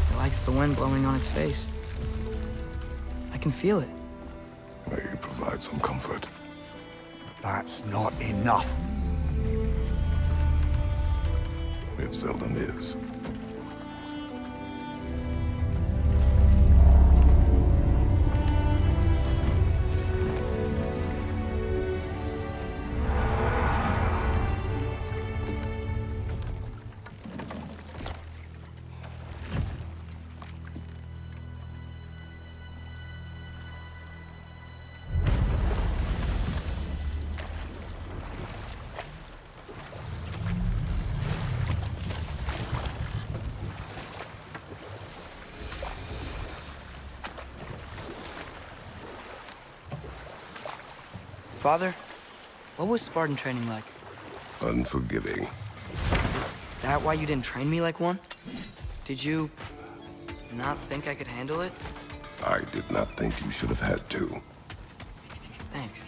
It likes the wind blowing on its face. I can feel it. May you provide some comfort. That's not enough. It seldom is. Father, what was Spartan training like? Unforgiving. Is that why you didn't train me like one? Did you not think I could handle it? I did not think you should have had to. Thanks.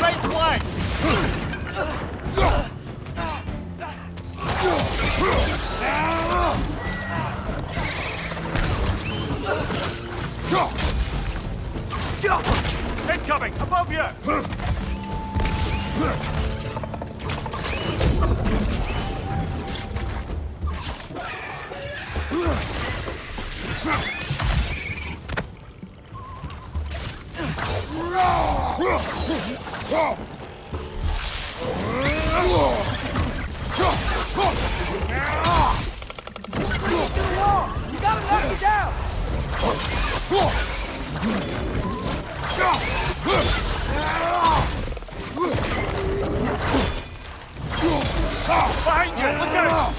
Right flank! Incoming! Above you! You gotta knock me down! Behind you! Look out!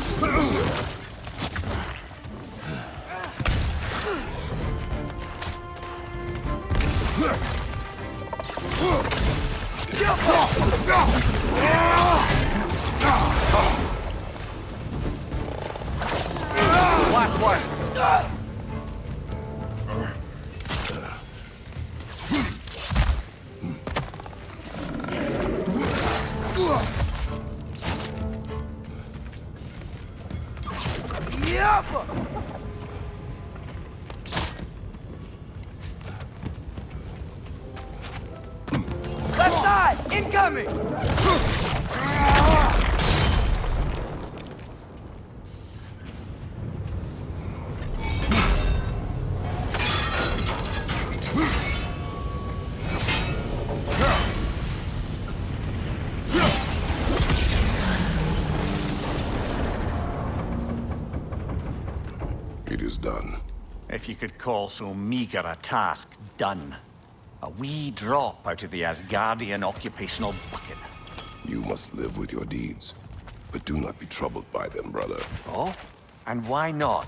Last one! Left side! Incoming! It is done. If you could call so meager a task done. A wee drop out of the Asgardian occupational bucket. You must live with your deeds, but do not be troubled by them, brother. Oh? And why not?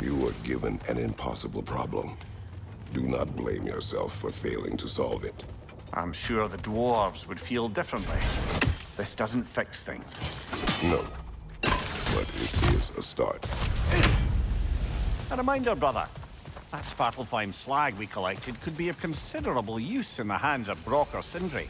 You were given an impossible problem. Do not blame yourself for failing to solve it. I'm sure the dwarves would feel differently. This doesn't fix things. No, but it is a start. A reminder, brother. That Svartalfheim slag we collected could be of considerable use in the hands of Brock or Sindri.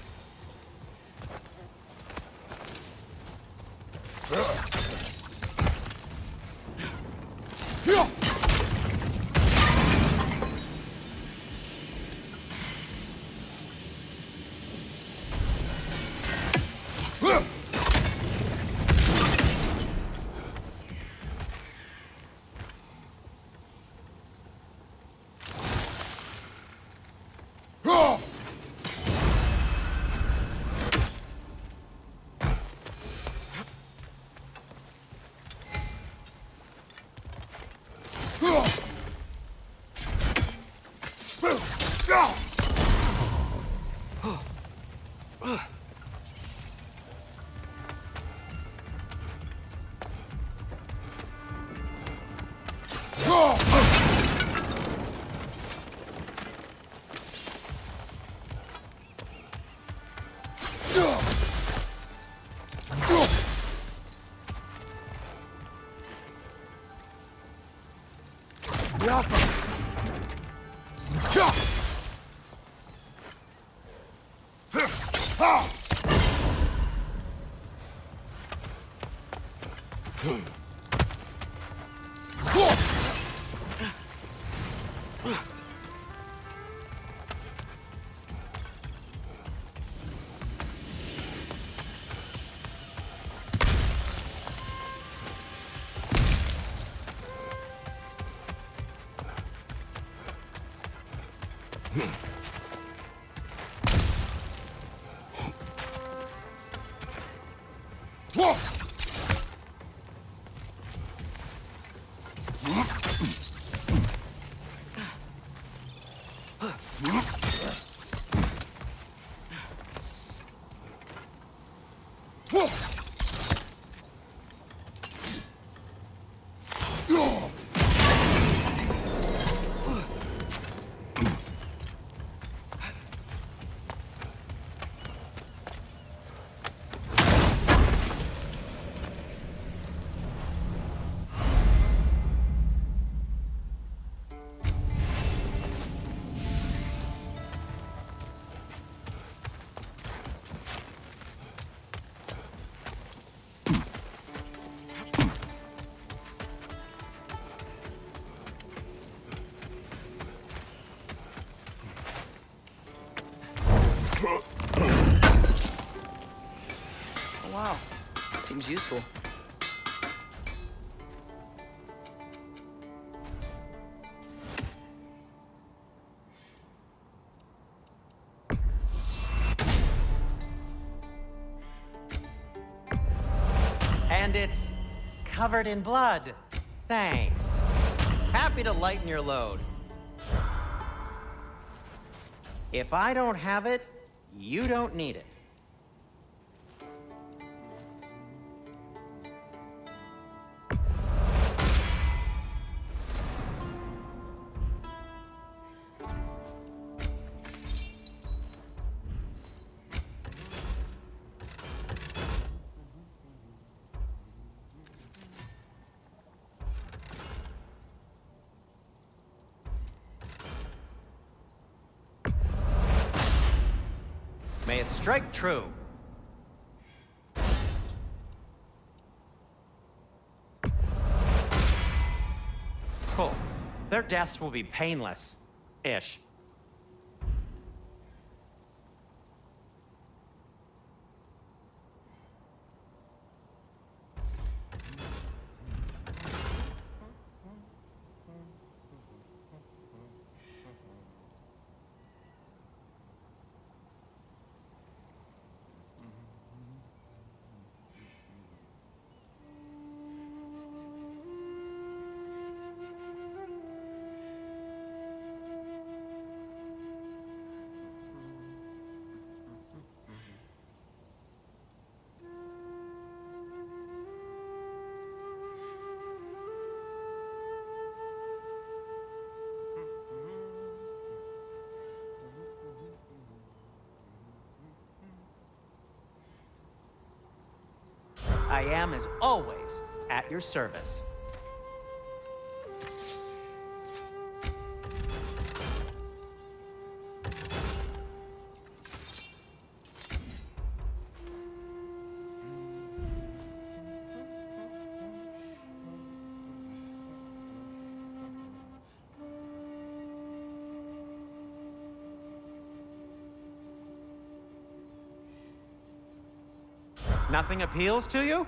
Seems useful. And it's covered in blood. Thanks. Happy to lighten your load. If I don't have it, you don't need it. May it strike true. Cool. Their deaths will be painless-ish. I am, as always, at your service. Nothing appeals to you?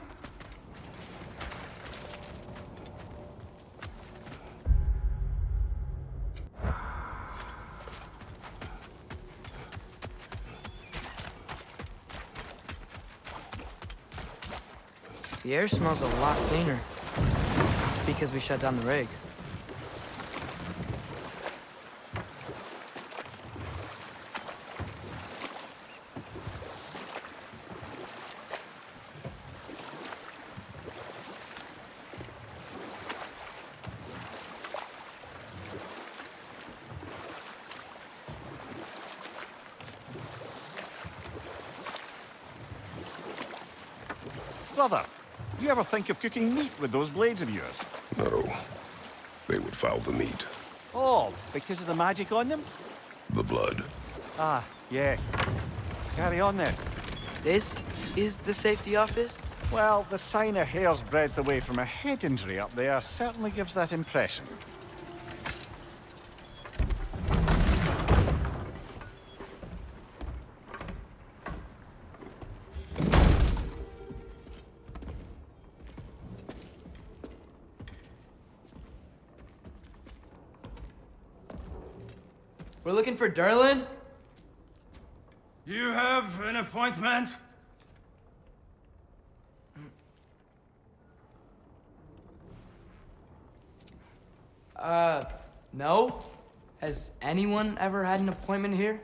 The air smells a lot cleaner. It's because we shut down the rigs. Brother, you ever think of cooking meat with those blades of yours? No. They would foul the meat. Oh, because of the magic on them? The blood. Ah, yes. Carry on then. This is the safety office? Well, the sign a hair's breadth away from a head injury up there certainly gives that impression. We're looking for Durlin? You have an appointment? No. Has anyone ever had an appointment here?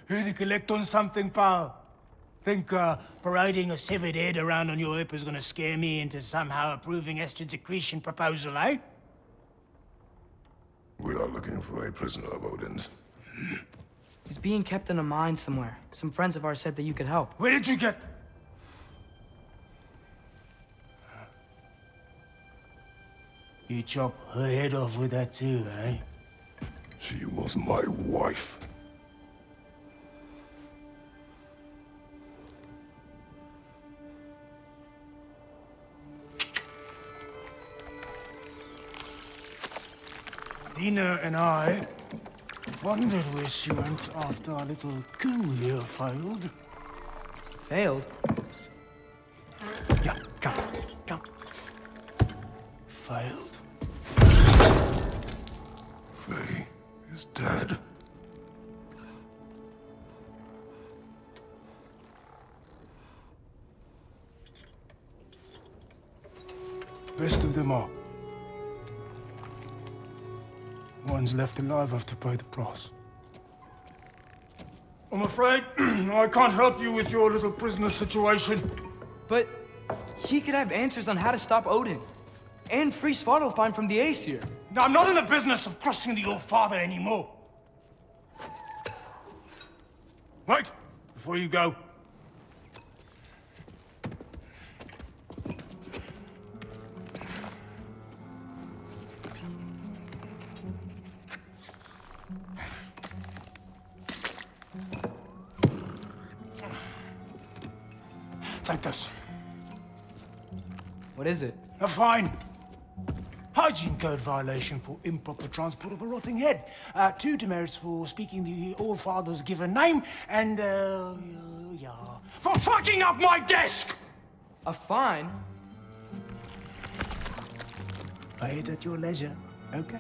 Here to collect on something, pal? Think parading a severed head around on your hip is gonna scare me into somehow approving estrogen secretion proposal, eh? We are looking for a prisoner of Odin's. He's being kept in a mine somewhere. Some friends of ours said that you could help. Where did you get... You chop her head off with that too, eh? She was my wife. Dina and I wondered where she went after our little coup here failed. Failed? Jump, jump, jump. Failed. Faye is dead. Best of them all. One's left alive have to pay the price. I'm afraid I can't help you with your little prisoner situation. But he could have answers on how to stop Odin. And free Svartalfheim from the Aesir. Now, I'm not in the business of crossing the Old Father anymore. Wait, before you go. Take this. What is it? A fine. Hygiene code violation for improper transport of a rotting head. 2 demerits for speaking the All-Father's given name, and, yeah. For fucking up my desk! A fine? Pay it at your leisure, okay?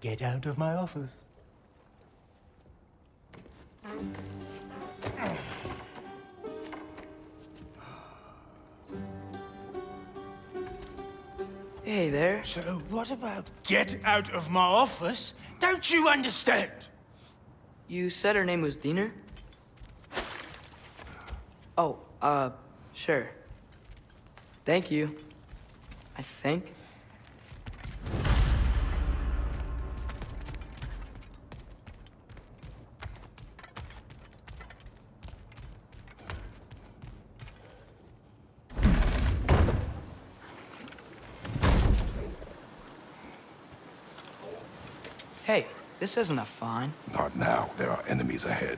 Get out of my office. Hey there. So what about get out of my office? Don't you understand? You said her name was Diener? Oh, sure. Thank you. I think. Hey, this isn't a fine. Not now. There are enemies ahead.